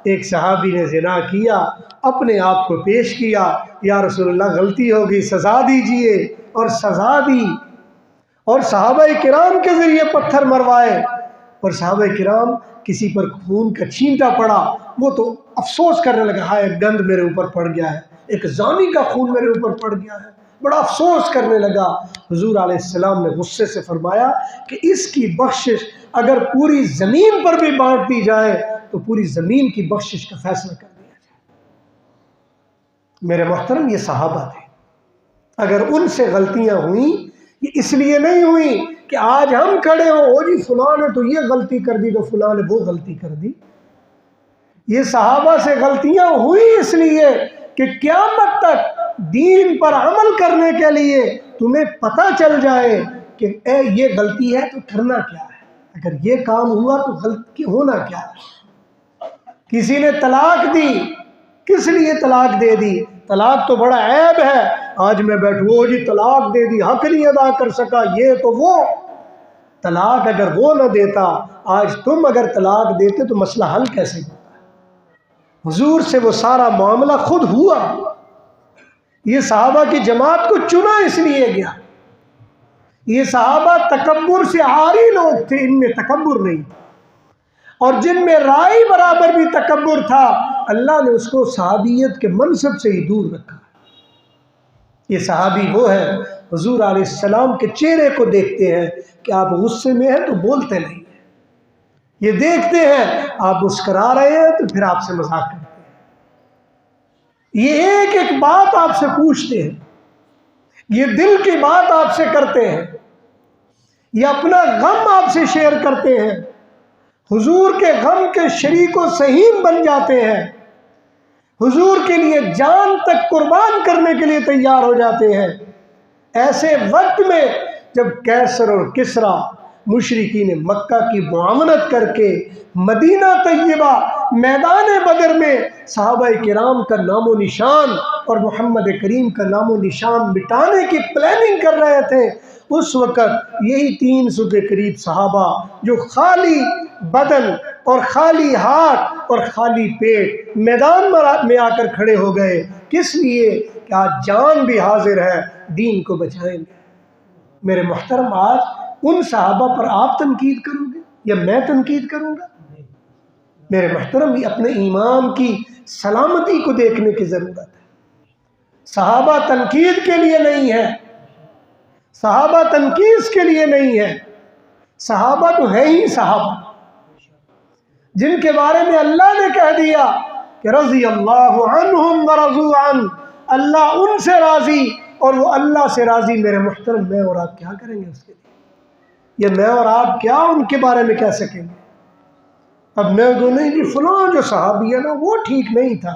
एक सहाबी ने जिना किया, अपने आप को पेश किया, या रसूलुल्लाह गलती होगी, सज़ा दीजिए, और सज़ा दी। और सहाबाए किराम के ज़रिए पत्थर मरवाए, और सहाबाए किराम किसी पर खून का छींटा पड़ा, वो तो अफसोस करने लगा, हाय गंद मेरे ऊपर पड़ गया है, एक जानी का खून मेरे ऊपर पड़ गया है, बड़ा अफसोस करने लगा। हुजूर अलैहिस्सलाम ने गुस्से से फरमाया कि इसकी बख्शिश अगर पूरी ज़मीन पर भी बांट दी जाए तो पूरी ज़मीन की बख्शिश का फैसला कर दिया जाए। मेरे मोहतरम, ये सहाबा थे। अगर उनसे गलतियां हुई, ये इसलिए नहीं हुई कि आज हम खड़े हो, ओ जी फलां ने तो ये गलती कर दी तो फलां ने वो गलती कर दी। ये सहाबा से गलतियां हुई इसलिए कि क़यामत तक दीन पर अमल करने के लिए तुम्हें पता चल जाए कि ये गलती है तो करना क्या है, अगर ये काम हुआ तो गलती होना क्या है। किसी ने तलाक दी, किस लिए तलाक दे दी? तलाक तो बड़ा ऐब है, आज मैं बैठू जी तलाक दे दी, हक नहीं अदा कर सका, ये तो वो। तलाक अगर वो न देता, आज तुम अगर तलाक देते तो मसला हल कैसे होता? हुजूर से वो सारा मामला खुद हुआ। ये सहाबा की जमात को चुना इसलिए गया। ये सहाबा तकब्बुर से आरी लोग थे, इनमें तकब्बुर नहीं था। और जिनमें राई बराबर भी तकब्बुर था, अल्लाह ने उसको सहाबियत के मनसब से ही दूर रखा। ये सहाबी वो है, हुजूर अलैहिस्सलाम के चेहरे को देखते हैं कि आप गुस्से में हैं तो बोलते नहीं हैं, ये देखते हैं आप मुस्करा रहे हैं तो फिर आपसे मजाक करते हैं, ये एक एक बात आपसे पूछते हैं, ये दिल की बात आपसे करते हैं, ये अपना गम आपसे शेयर करते हैं, हुजूर के गम के शरीको सहीम बन जाते हैं, हुजूर के लिए जान तक कुर्बान करने के लिए तैयार हो जाते हैं। ऐसे वक्त में जब कैसर और किसरा मुशरिकीन मक्का की मुआवनत करके मदीना तैयबा मैदान बदर में सहाबाए किराम का नामो निशान और मोहम्मद करीम का नामो निशान मिटाने की प्लानिंग कर रहे थे, उस वक़्त यही 300 के करीब सहाबा जो खाली बदन और खाली हाथ और खाली पेट मैदान में आकर खड़े हो गए। किस लिए? कि आज जान भी हाजिर है, दीन को बचाएंगे। मेरे मुहतरम, आज उन सहाबा पर आप तनकीद करोगे या मैं तनकीद करूँगा? मेरे मुहतरम, ये अपने ईमान की सलामती को देखने की ज़रूरत है। सहाबा तनकीद के लिए नहीं है, सहाबा तनकीस के लिए नहीं है, सहाबा तो है ही सहाबा, जिनके बारे में अल्लाह ने कह दिया कि रज़ी अल्लाहु अन्हुम व रज़ू अन, अल्लाह उनसे राज़ी और वो अल्लाह से राज़ी। मेरे मुहतरम, मैं और आप क्या करेंगे उसके लिए? या मैं और आप क्या उनके बारे में कह सकेंगे? अब मैं तो नहीं कि फलां जो सहाबी है ना वो ठीक नहीं था।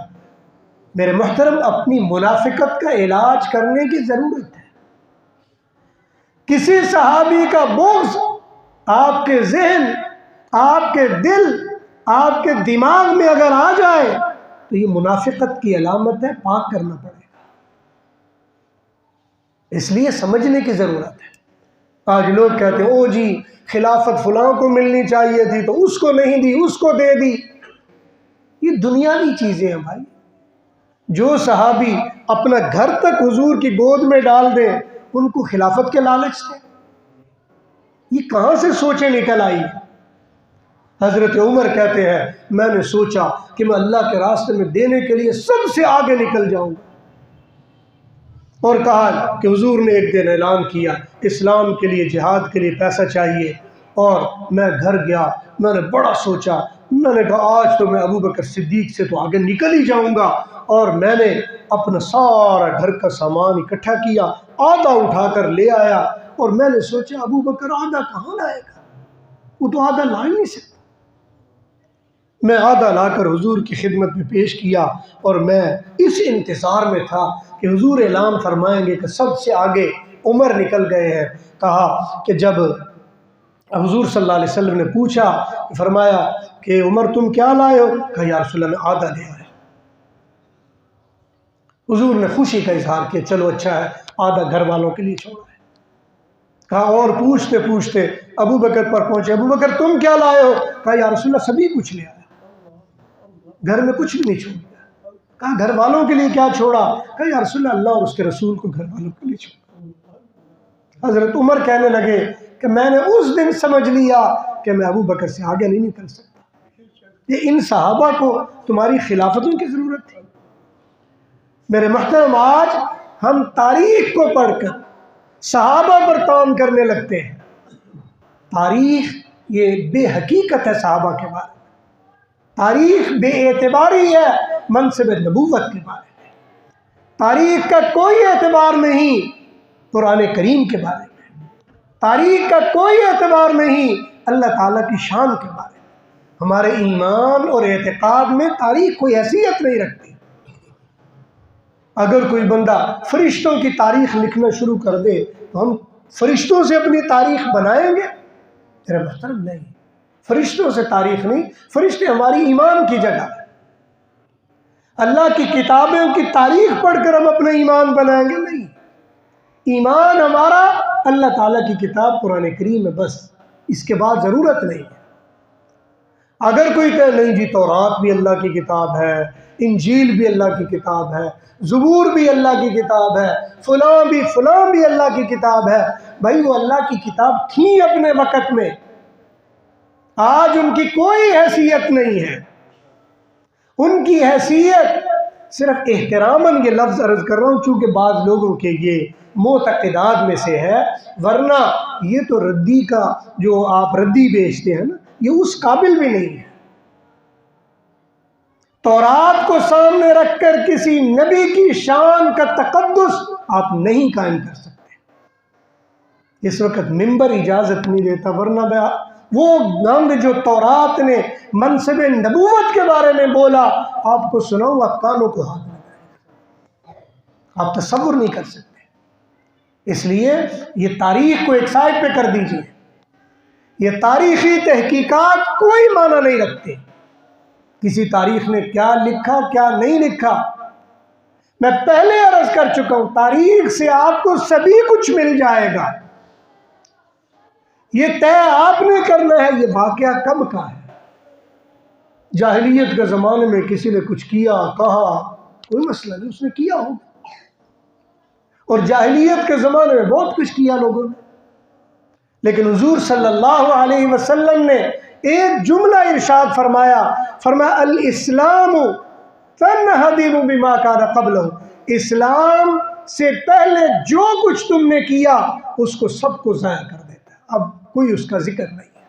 मेरे मुहतरम, अपनी मुनाफिकत का इलाज करने की ज़रूरत है। किसी सहाबी का बुग़्ज़ आपके ज़हन, आपके दिल, आपके दिमाग में अगर आ जाए तो ये मुनाफिकत की अलामत है, पाक करना पड़ेगा। इसलिए समझने की ज़रूरत है। आज लोग कहते हैं ओ जी खिलाफत फलां को मिलनी चाहिए थी तो उसको नहीं दी, उसको दे दी। ये दुनियावी चीज़ें हैं भाई। जो सहाबी अपना घर तक हुजूर की गोद में डाल दें उनको खिलाफत के लालच थे। ये कहाँ से सोचें निकल आई। हज़रत उमर कहते हैं मैंने सोचा कि मैं अल्लाह के रास्ते में देने के लिए सबसे आगे निकल जाऊंगा, और कहा कि हुजूर ने एक दिन ऐलान किया इस्लाम के लिए जिहाद के लिए पैसा चाहिए, और मैं घर गया, मैंने बड़ा सोचा, मैंने कहा आज तो मैं अबू बकर सिद्दीक से तो आगे निकल ही जाऊंगा। और मैंने अपना सारा घर का सामान इकट्ठा किया, आधा उठाकर ले आया, और मैंने सोचा अबू बकर आधा कहाँ लाएगा, वो तो आधा ला ही नहीं सकता। मैं आधा लाकर हुजूर की खिदमत में पेश किया, और मैं इस इंतज़ार में था कि हुजूर ऐलान फरमाएंगे कि सबसे आगे उमर निकल गए हैं। कहा कि जब हुजूर सल्लल्लाहु अलैहि वसल्लम ने पूछा, फरमाया कि उमर तुम क्या लाए हो? कहा या रसूल अल्लाह मैं आधा ले आया। हुजूर ने खुशी का इजहार किया, चलो अच्छा है, आधा घर वालों के लिए छोड़ा है। कहा और पूछते पूछते अबू बकर पर पहुंचे, अबू बकर तुम क्या लाए हो? कहा या रसूल अल्लाह सभी कुछ ले आया, घर में कुछ भी नहीं छोड़ दिया। कहा घर वालों के लिए क्या छोड़ा? कहा या रसूल अल्लाह और उसके रसूल को घर वालों के लिए छोड़ा। हजरत उमर कहने लगे कि मैंने उस दिन समझ लिया कि मैं अबू बकर से आगे नहीं निकल सकता। ये इन सहाबा को तुम्हारी खिलाफतों की ज़रूरत थी। मेरे महतरम आज हम तारीख को पढ़कर सहाबा पर तान करने लगते हैं। तारीख ये बेहकीकत है सहाबा के बारे में, तारीख बेएतबारी है मनसब नबूवत के बारे में, तारीख का कोई एतबार नहीं कुरान करीम के बारे में, तारीख का कोई एतबार नहीं अल्लाह ताला की शान के बारे में। हमारे ईमान और एतकाद में तारीख कोई हैसियत नहीं रखती। अगर कोई बंदा फरिश्तों की तारीख लिखना शुरू कर दे तो हम फरिश्तों से अपनी तारीख बनाएंगे? तेरा महतरम नहीं, फरिश्तों से तारीख नहीं, फरिश्ते हमारी ईमान की जगह है। अल्लाह की किताबों की तारीख पढ़कर हम अपना ईमान बनाएंगे? नहीं, ईमान हमारा अल्लाह ताला की किताब कुरान करीम में, बस इसके बाद ज़रूरत नहीं है। अगर कोई कहे नहीं जी तौरात भी अल्लाह की किताब है, इंजील भी अल्लाह की किताब है, ज़बूर भी अल्लाह की किताब है, फलां भी अल्लाह की किताब है, भाई वो अल्लाह की किताब थी अपने वक़्त में, आज उनकी कोई हैसियत नहीं है। उनकी हैसियत सिर्फ एहतरामन, ये लफ्ज़ अर्ज़ कर रहा हूँ चूँकि बाज़ लोगों के ये मोतक़िदात में से है, वरना ये तो रद्दी का जो आप रद्दी बेचते हैं ना, ये उस काबिल भी नहीं है। तौरात को सामने रखकर किसी नबी की शान का तकद्दुस आप नहीं कायम कर सकते। इस वक्त मिंबर इजाज़त नहीं देता, वरना वो नंद जो तौरात ने मनसब नबूवत के बारे में बोला आपको सुनाऊं, आप कानों को हाथ लगाएं, आप तसव्वुर नहीं कर सकते। इसलिए ये तारीख को एक साइड पे कर दीजिए। ये तारीखी तहकीकात कोई माना नहीं रखते। किसी तारीख ने क्या लिखा क्या नहीं लिखा, मैं पहले अर्ज कर चुका हूं, तारीख से आपको सभी कुछ मिल जाएगा। ये तय आपने करना है ये वाकया कब का है। जाहिलियत के ज़माने में किसी ने कुछ किया कहा, कोई मसला नहीं, उसने किया होगा। और जाहिलियत के ज़माने में बहुत कुछ किया लोगों ने, लेकिन हुजूर सल्लल्लाहु अलैहि वसल्लम ने एक जुमला इरशाद फरमाया, अल इस्लाम फनहदिमु बिमा काना क़ब्लहु, इस्लाम से पहले जो कुछ तुमने किया उसको सबको ज़ाया कर देता है, अब कोई उसका जिक्र नहीं है।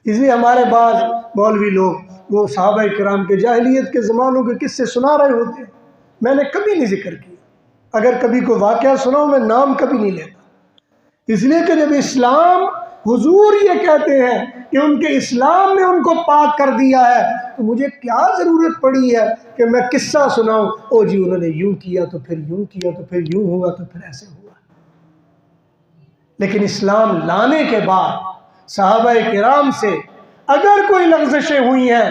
इसलिए हमारे बाद मौलवी लोग वो सहाबा किराम के जाहिलियत के ज़मानों के किस्से सुना रहे होते हैं, मैंने कभी नहीं जिक्र किया। अगर कभी कोई वाक़या सुनाऊं मैं नाम कभी नहीं लेता, इसलिए कि जब इस्लाम हुजूर ये कहते हैं कि उनके इस्लाम ने उनको पाक कर दिया है, तो मुझे क्या ज़रूरत पड़ी है कि मैं किस्सा सुनाऊं, ओ जी उन्होंने यूं किया तो फिर यूं किया तो फिर यूं हुआ तो फिर ऐसे हुआ। लेकिन इस्लाम लाने के बाद सहाबा किराम से अगर कोई लग़ज़शें हुई हैं,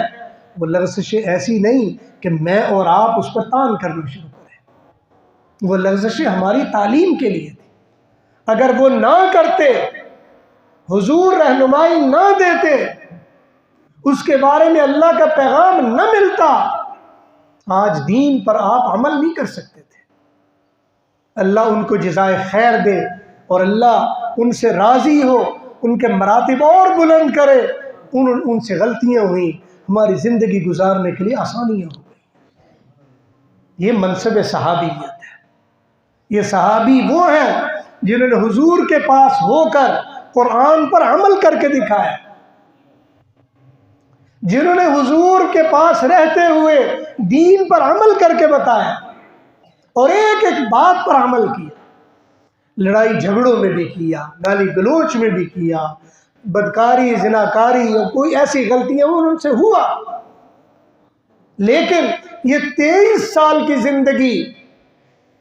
वो लग़ज़शें ऐसी नहीं कि मैं और आप उस पर तान करना शुरू करें, वो लग़ज़शें हमारी तालीम के लिए थी, अगर वो ना करते, हुजूर रहनुमाई ना देते, उसके बारे में अल्लाह का पैगाम न मिलता, आज दीन पर आप अमल नहीं कर सकते थे। अल्लाह उनको जज़ाए खैर दे और अल्लाह उनसे राज़ी हो, उनके मरातिब और बुलंद करे। उनसे गलतियाँ हुई, हमारी ज़िंदगी गुजारने के लिए आसानियाँ हो गई। ये मनसब सहाबियत है। ये सहाबी वो हैं जिन्होंने हुजूर के पास होकर कुरान पर अमल करके दिखाया, जिन्होंने हुजूर के पास रहते हुए दीन पर अमल करके बताया और एक एक बात पर अमल किया। लड़ाई झगड़ों में भी किया, गाली गलोच में भी किया, बदकारी जिनाकारी और कोई ऐसी गलतियां उनसे हुआ, लेकिन ये 23 साल की जिंदगी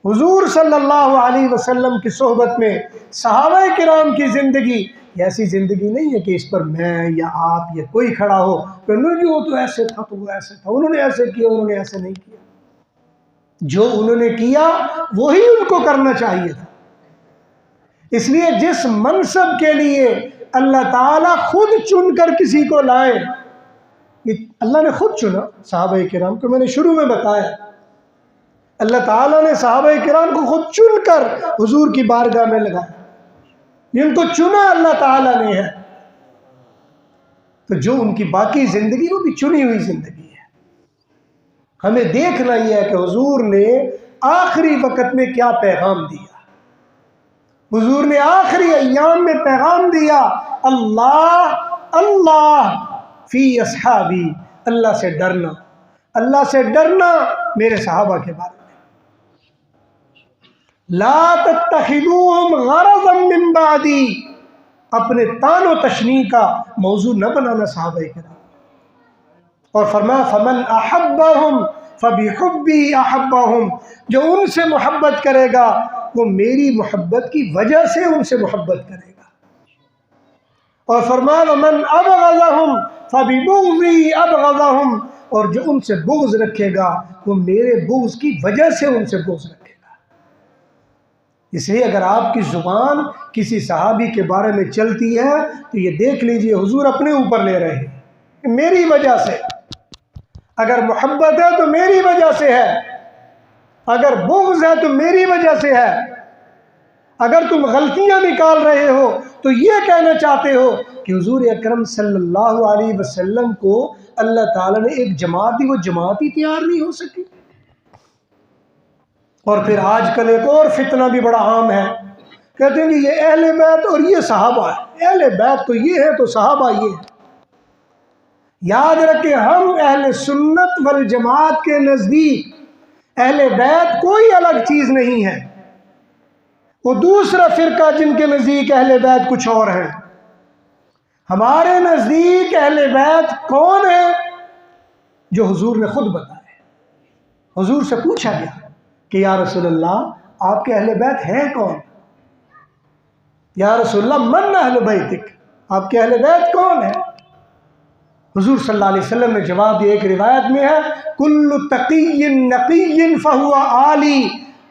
हुजूर सल्लल्लाहु अलैहि वसल्लम की सोहबत में, सहाबा किराम की जिंदगी ऐसी जिंदगी नहीं है कि इस पर मैं या आप या कोई खड़ा हो तो नहीं, वो तो ऐसे था, तो वो ऐसे था, उन्होंने ऐसे किया, उन्होंने ऐसे नहीं किया। जो उन्होंने किया वही उनको करना चाहिए था। इसलिए जिस मनसब के लिए अल्लाह ताला खुद चुनकर किसी को लाए, ये अल्लाह ने खुद चुना सहाबा किराम को। मैंने शुरू में बताया, अल्लाह ताला ने सहाबा किराम को खुद चुनकर हुजूर की बारगाह में लगाया। इनको चुना अल्लाह ताला ने है, तो जो उनकी बाकी जिंदगी वो भी चुनी हुई जिंदगी है। हमें देखना यह है कि हुजूर ने आखिरी वक्त में क्या पैगाम दिया। हुजूर ने आखिरी अय्याम में पैगाम दिया, अल्लाह अल्लाह फी अस्हाबी, अल्लाह से डरना, अल्लाह से डरना मेरे सहाबा के बारे में। ला तत्तखिदूहुम गरज़म मिन बादी, अपने तानो तशनी का मौजू न बनाना सहाबा किराम। और फरमाया फमन अहब्बहुम फबिहुब्बी अहब्बहुम, जो उनसे मोहब्बत करेगा वो मेरी मोहब्बत की वजह से उनसे मोहब्बत करेगा। और फरमाया वमन अबग़ज़हुम फबिबुग़ज़ी अबग़ज़हुम, और जो उनसे बुग़्ज़ रखेगा वो मेरे बुग़्ज़ की वजह से उनसे बुग़्ज़ रखेगा। इसलिए अगर आपकी ज़ुबान किसी सहाबी के बारे में चलती है तो ये देख लीजिए हुजूर अपने ऊपर ले रहे हैं, मेरी वजह से। अगर मोहब्बत है तो मेरी वजह से है, अगर बुग़्ज़ है तो मेरी वजह से है। अगर तुम गलतियां निकाल रहे हो तो ये कहना चाहते हो कि हुजूर अकरम सल्लल्लाहु अलैहि वसल्लम को अल्लाह ताला ने एक जमात दी, वो जमात ही तैयार नहीं हो सकी। और फिर आजकल एक और फितना भी बड़ा आम है, कहते हैं कि ये अहले बैत और ये सहाबा है, अहले बैत तो ये है तो सहाबा ये है। याद रखें, हम अहले सुन्नत वल जमात के नज़दीक अहले बैत कोई अलग चीज़ नहीं है। वो दूसरा फिरका जिनके नज़दीक अहले बैत कुछ और है। हमारे नज़दीक अहले बैत कौन है? जो हुजूर ने खुद बताया। हुजूर से पूछा गया कि या रसूलल्लाह आपके अहले बैत हैं कौन? या रसूलल्लाह मन अहले बैतिक, आपके अहले बैत कौन है? हुजूर सल्लल्लाहु अलैहि वसल्लम ने जवाब दिया, एक रिवायत में है कुल्लु तक़िय्यिन नक़िय्यिन फ़हुवा आली,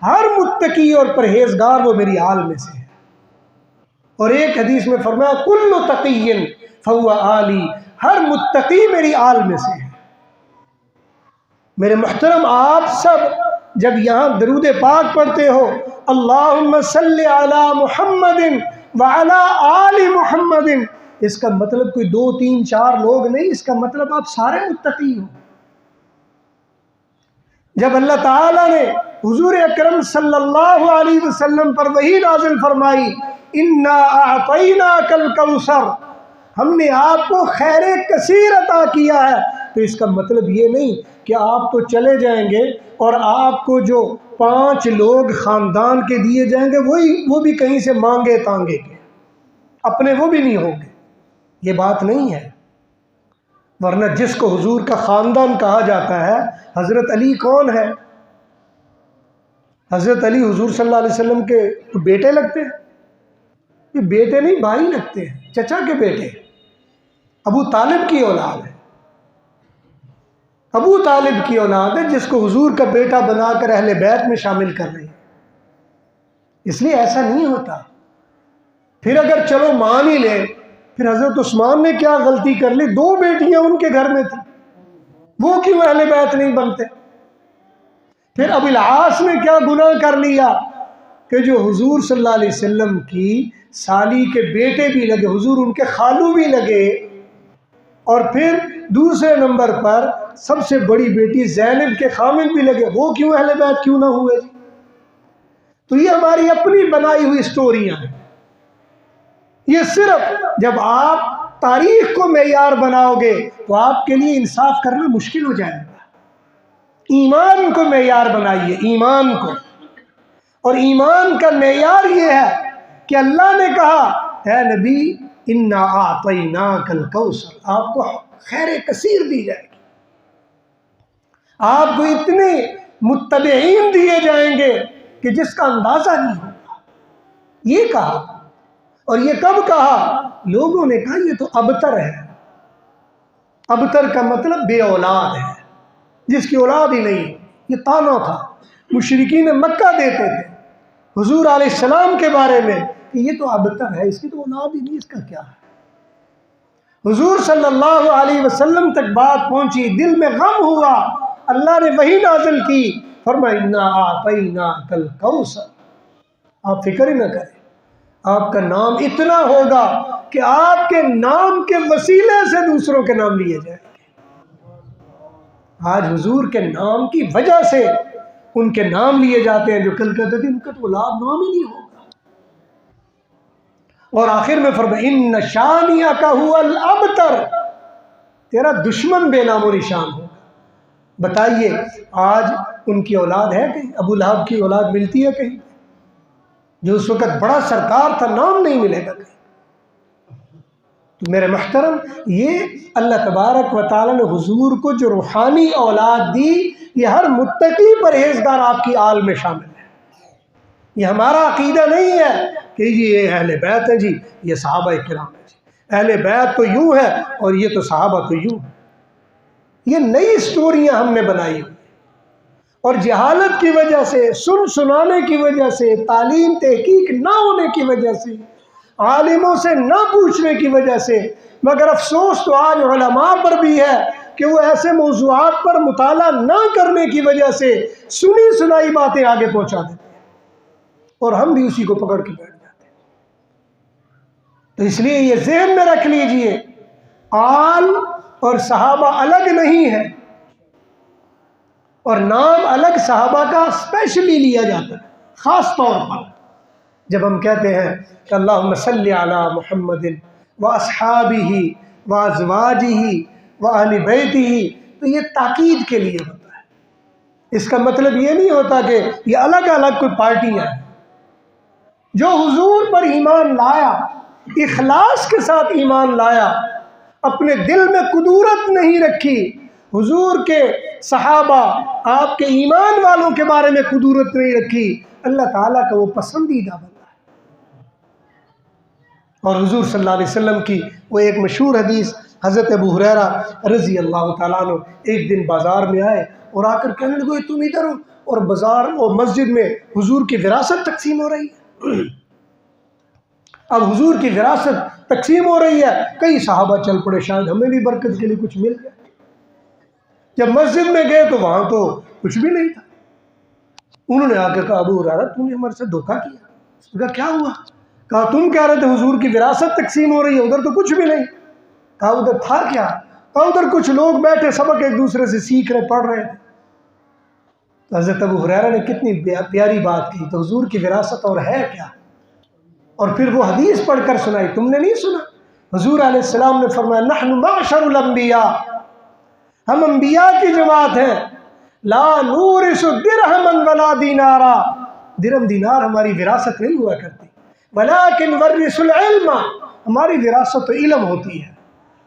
हर मुत्तकी और परहेजगार वो मेरी आल में से है। और एक हदीस में फरमाया कुल्लु तक़िय्यिन फ़हुवा आली, हर मुत्तकी मेरी आल में से है। मेरे मुहतरम, आप सब जब यहाँ दरूद पाक पढ़ते हो अल्लाहुम्मा सल्लि अला मुहम्मदिन व अला आलि मुहम्मदिन, इसका मतलब कोई 2 3 4 लोग नहीं, इसका मतलब आप सारे मुत्तकी हो। जब अल्लाह ताला ने हुजूर अकरम सल्लल्लाहु अलैहि वसल्लम पर वही नाज़िल फरमाई, इन्ना अअतैनाकल कौसर, हमने आपको खैर कसीर अता किया है, तो इसका मतलब ये नहीं कि आप तो चले जाएंगे और आपको जो 5 लोग ख़ानदान के दिए जाएंगे वो भी कहीं से मांगे तांगे के, अपने वो भी नहीं होंगे। ये बात नहीं है। वरना जिसको हुजूर का ख़ानदान कहा जाता है, हज़रत अली कौन है? हज़रत अली हुजूर सल्लल्लाहु अलैहि वसल्लम के बेटे लगते हैं। ये बेटे नहीं, भाई लगते हैं, चचा के बेटे। अबू तालिब की औलाद है, अबू तालिब की औलाद है, जिसको हुजूर का बेटा बनाकर अहले बैत में शामिल कर रहे हैं। इसलिए ऐसा नहीं होता फिर अगर चलो मान ही ले, फिर हजरत उस्मान ने क्या गलती कर ली? 2 बेटियां उनके घर में थी, वो क्यों अहले बैत नहीं बनते? फिर अबुल आस ने क्या गुनाह कर लिया कि जो हुजूर सल्लल्लाहु अलैहि वसल्लम की साली के बेटे भी लगे, हुजूर उनके खालू भी लगे, और फिर दूसरे नंबर पर सबसे बड़ी बेटी ज़ैनब के खामिद भी लगे, वो क्यों अहले बैत क्यों ना हुए? तो ये हमारी अपनी बनाई हुई स्टोरियां हैं। ये सिर्फ जब आप तारीख को मेयार बनाओगे तो आपके लिए इंसाफ करना मुश्किल हो जाएगा। ईमान को मेयार बनाइए, ईमान को। और ईमान का मेयार ये है कि अल्लाह ने कहा, है नबी, इन्ना आतैनाकल कौसर, आपको खैर कसीर दी जाएगी, आपको इतने मुत्तबईन दिए जाएंगे कि जिसका अंदाजा नहीं होगा। ये कहा, और ये कब कहा? लोगों ने कहा ये तो अबतर है। अबतर का मतलब बे औलाद है, जिसकी औलाद ही नहीं। ये ताना था, मुशरिकीन मक्का देते थे हुजूर अलैहिस्सलाम के बारे में कि ये तो अबतर है, इसकी तो औलाद ही नहीं, इसका क्या है? हुजूर सल्लल्लाहु अलैहि वसल्लम तक बात पहुंची, दिल में गम हुआ, अल्लाह ने वही नाज़िल की, फरमाया इन्ना आतैनाकल कौसर, आप फिक्र ही न करें, आपका नाम इतना होगा कि आपके नाम के वसीले से दूसरों के नाम लिए जाएंगे। आज हुजूर के नाम की वजह से उनके नाम लिए जाते हैं जो कल कहते थे उनका तो औलाद नाम ही नहीं होगा। और आखिर में फरमाया इन्न शानिया का हुवल अबतर, तेरा दुश्मन बेनामो निशान होगा। बताइए आज उनकी औलाद है कहीं? अबू लहब की औलाद मिलती है कहीं? जो उस वक़्त बड़ा सरकार था, नाम नहीं मिलेगा कहीं। तो मेरे महतरम, ये अल्लाह तबारक व तआला ने हुजूर को जो रूहानी औलाद दी, ये हर मुत्तकी परहेजगार आपकी आल में शामिल है। ये हमारा अकीदा नहीं है कि ये अहले बैत है जी, ये सहाबा किराम है जी, अहले बैत तो यूँ है और ये तो सहाबा तो यूँ है। ये नई स्टोरियाँ हमने बनाई हुई, और जहालत की वजह से, सुनाने की वजह से, तालीम तहकीक ना होने की वजह से, आलिमों से ना पूछने की वजह से, मगर अफसोस तो आज उलमा पर भी है कि वो ऐसे मौज़ूआत पर मुताला ना करने की वजह से सुनी सुनाई बातें आगे पहुंचा देते हैं और हम भी उसी को पकड़ के बैठ जाते हैं। तो इसलिए ये ज़हन में रख लीजिए, आल और सहाबा अलग नहीं है, और नाम अलग सहाबा का स्पेशली लिया जाता है। ख़ास तौर पर जब हम कहते हैं कि अल्लाहुम्मा सल्ली अला मुहम्मदिन व अस्हाबिही व अज़वाजिही व अहली बैतिही, तो ये ताकीद के लिए होता है। इसका मतलब ये नहीं होता कि ये अलग अलग कोई पार्टियाँ हैं। जो हुजूर पर ईमान लाया, इखलास के साथ ईमान लाया, अपने दिल में कुदूरत नहीं रखी, हुजूर के सहाबा आपके ईमान वालों के बारे में कुदूरत नहीं रखी, अल्लाह ताला का वो पसंदीदा बंदा है। और हुजूर सल्लल्लाहु अलैहि वसल्लम की वो एक मशहूर हदीस, हज़रत अबू हुरैरा रज़ी अल्लाह तआला अन्हु एक दिन बाज़ार में आए और आकर कहने लगे तुम इधर हो, और बाज़ार और मस्जिद में हुजूर की विरासत तकसीम हो रही है। अब हुजूर की विरासत तकसीम हो रही है, कई सहाबा चल पड़े, शायद हमें भी बरकत के लिए कुछ मिल जाए। जब मस्जिद में गए तो वहाँ तो कुछ भी नहीं था। उन्होंने आकर कहा अबू हुरैरा तुमने हमारे साथ धोखा किया। उसने कहा क्या हुआ? कहा तुम कह रहे थे हुजूर की विरासत तकसीम हो रही है, उधर तो कुछ भी नहीं। कहा उधर था क्या? कहा उधर कुछ लोग बैठे सबक एक दूसरे से सीख रहे, पढ़ रहे थे। तो हज़रत अबू हुरैरा ने कितनी प्यारी बात की, तो हुजूर की विरासत और है क्या? और फिर वो हदीस पढ़कर सुनाई, तुमने नहीं सुना? हुजूर अलैहिस्सलाम ने फरमाया नहनु माशरुल अंबिया, हम अंबिया की जमात हैं, ला नूरिसु दिरहमन वला दीनारा, दिरहम दीनार हमारी विरासत नहीं हुआ करती, वलाकिन वरिसुल इल्मा, हमारी विरासत तो इल्म होती है।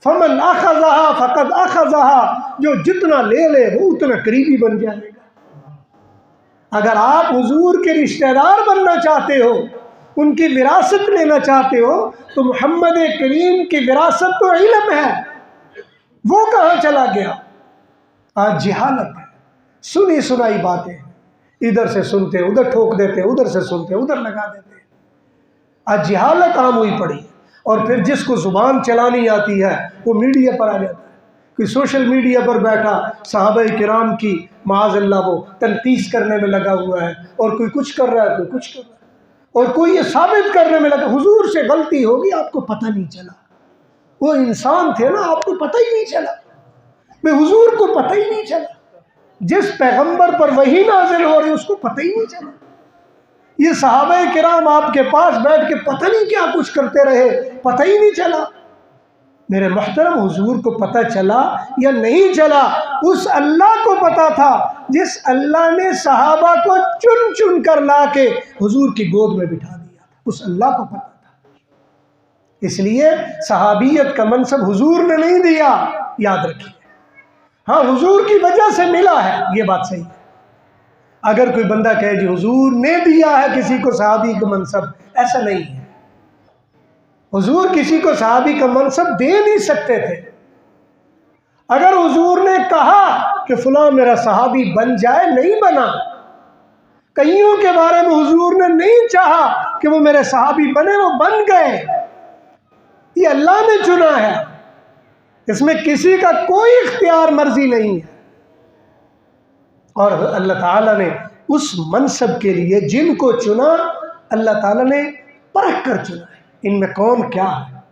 फमन अखज़हा फ़क़द अखज़हा, जो जितना ले ले वो उतना करीबी बन जाएगा। अगर आप हुजूर के रिश्तेदार बनना चाहते हो, उनकी विरासत लेना चाहते हो, तो मोहम्मद करीम की विरासत तो इल्म है, वो कहाँ चला गया? आज जहालत है, सुनी सुनाई बातें, इधर से सुनते उधर ठोक देते, उधर से सुनते उधर लगा देते। आज जहालत आम हुई पड़ी है। और फिर जिसको ज़ुबान चलानी आती है वो मीडिया पर आ जाता है। कोई सोशल मीडिया पर बैठा सहाबाए किराम की माअज़ल्लाह वो तनकीस करने में लगा हुआ है, और कोई कुछ कर रहा है, कोई कुछ कर रहा है, और कोई ये साबित करने में लगा हुजूर से गलती होगी, आपको पता नहीं चला। वो इंसान थे ना, आपको पता ही नहीं चला, मैं हुजूर को पता ही नहीं चला। जिस पैगंबर पर वही नाज़िल हो रही उसको पता ही नहीं चला। ये सहाबाए किराम आपके पास बैठ के पता नहीं क्या कुछ करते रहे, पता ही नहीं चला। मेरे मोहतरम, हुजूर को पता चला या नहीं चला, उस अल्लाह को पता था जिस अल्लाह ने सहाबा को चुन चुन कर ला के हुजूर की गोद में बिठा दिया था, उस अल्लाह को पता था। इसलिए सहाबियत का मनसब हुजूर ने नहीं दिया, याद रखिए। हाँ, हुजूर की वजह से मिला है, ये बात सही है। अगर कोई बंदा कहे जी हुजूर ने दिया है किसी को सहाबी का मनसब, ऐसा नहीं है। हुजूर किसी को सहाबी का मनसब दे नहीं सकते थे। अगर हुजूर ने कहा कि फलां मेरा सहाबी बन जाए, नहीं बना। कईयों के बारे में हुजूर ने नहीं चाहा कि वो मेरे सहाबी बने, वो बन गए। ये अल्लाह ने चुना है, इसमें किसी का कोई इख्तियार मर्जी नहीं है। और अल्लाह ताला ने उस मनसब के लिए जिनको चुना, अल्लाह ताला ने परख कर चुना है, इनमें कौन क्या है।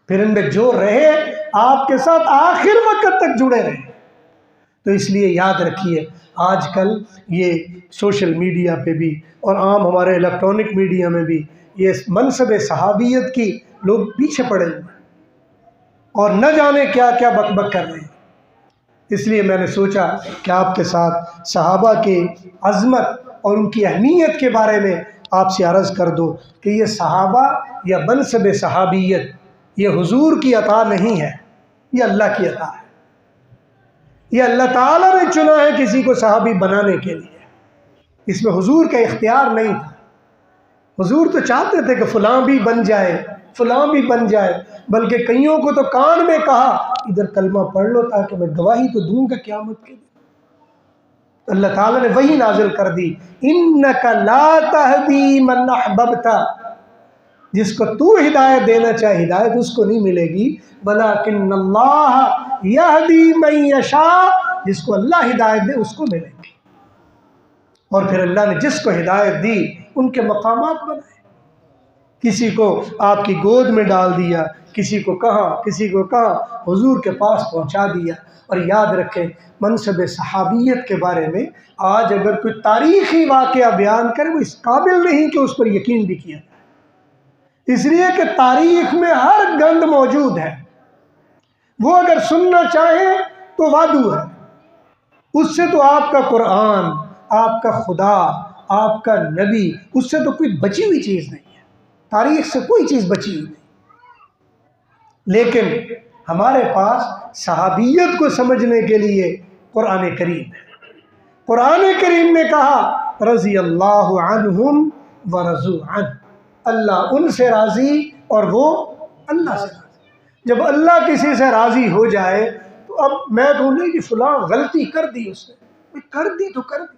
फिर इनमें जो रहे आपके साथ आखिर वक्त तक जुड़े रहे। तो इसलिए याद रखिए, आजकल ये सोशल मीडिया पे भी और आम हमारे इलेक्ट्रॉनिक मीडिया में भी ये मनसब सहाबियत की लोग पीछे पड़े हुए और न जाने क्या क्या बकबक कर रहे हैं। इसलिए मैंने सोचा कि आपके साथ सहाबा के अज़मत और उनकी अहमियत के बारे में आपसे अर्ज़ कर दो कि ये सहाबा या मनसब सहाबियत ये हुजूर की अता नहीं है, ये अल्लाह की अता है। ये अल्लाह ताला ने चुना है किसी को सहाबी बनाने के लिए, इसमें हुजूर का इख्तियार नहीं था। हुजूर तो चाहते थे कि फ़लाँ भी बन जाए, फ़लाँ भी बन जाए, बल्कि कईयों को तो कान में कहा इधर कलमा पढ़ लो ताकि मैं गवाही तो दूंगा क़यामत के दिन। अल्लाह ताला ने वही नाजिल कर दी, इन्नका ला तहदी मन अहबब्ता, जिसको तू हिदायत देना चाहे हिदायत उसको नहीं मिलेगी, वलाकिन्नल्लाह यहदी मन यशा, जिसको अल्लाह हिदायत दे उसको मिलेगी। और फिर अल्लाह ने जिसको हिदायत दी उनके मकामात बनाए, किसी को आपकी गोद में डाल दिया, किसी को कहाँ हुजूर के पास पहुंचा दिया। और याद रखें, मनसब सहाबियत के बारे में आज अगर कोई तारीख़ी वाक़या बयान करे वो इस काबिल नहीं कि उस पर यकीन भी किया जाए, इसलिए कि तारीख़ में हर गंद मौजूद है। वो अगर सुनना चाहे तो वादू है, उससे तो आपका कुरान, आपका खुदा, आपका नबी, उससे तो कोई बची हुई चीज़ नहीं है, तारीख़ से कोई चीज़ बची हुई नहीं। लेकिन हमारे पास सहाबियत को समझने के लिए कुरान करीम है। कुरान करीम ने कहा रज़ी अल्लाहु अन्हुम व रज़ू अन, अल्लाह उनसे राज़ी और वो अल्लाह से राज़ी। जब अल्लाह किसी से राज़ी हो जाए तो अब मैं कहूँ कि फ़लाँ गलती कर दी उसने, कर दी तो कर दी।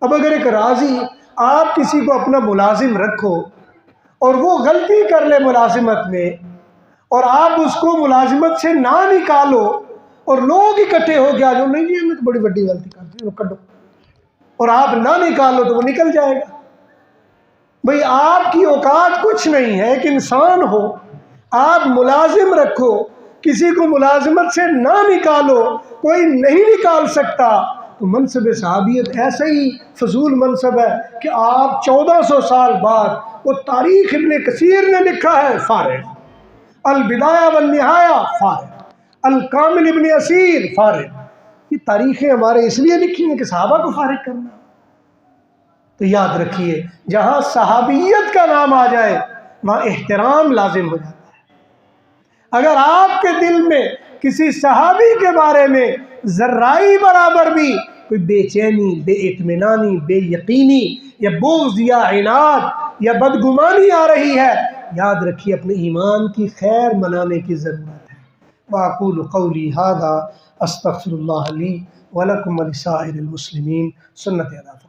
अब अगर एक राज़ी, आप किसी को अपना मुलाजिम रखो और वो गलती कर ले मुलाजिमत में, और आप उसको मुलाजिमत से ना निकालो और लोग इकट्ठे हो गया जो नहीं जी हमें तो बड़ी बड़ी गलती करती है, कटो, और आप ना निकालो तो वो निकल जाएगा। भाई आपकी औकात कुछ नहीं है, एक इंसान हो, आप मुलाजिम रखो, किसी को मुलाजिमत से ना निकालो, कोई नहीं निकाल सकता। तो मनसब सहाबियत ऐसा ही फजूल मनसब है कि आप 1400 साल बाद, वो तारीख़ इब्न कसीर ने लिखा है फारिग, अल बिदाया वन निहाया फारिग, अल कामिल इब्न असीर फारिग, ये तारीख़ें हमारे इसलिए लिखी हैं कि सहाबा को फारिग करना। तो याद रखिए, जहाँ सहाबियत का नाम आ जाए वहाँ एहतराम लाजिम हो जाता है। अगर आपके दिल में किसी सहाबी के बारे में ज़र्राई बराबर भी कोई बेचैनी, बेइत्मीनानी, बेयकीनी या बुग़्ज़ या इनाद या बदगुमानी आ रही है, याद रखिए अपने ईमान की खैर मनाने की ज़रूरत है। वाक़ूलु क़ौली हाज़ा अस्तग़फ़िरुल्लाह ली व लकुम व लिसाइरिल मुस्लिमीन। सुन्नत अदा।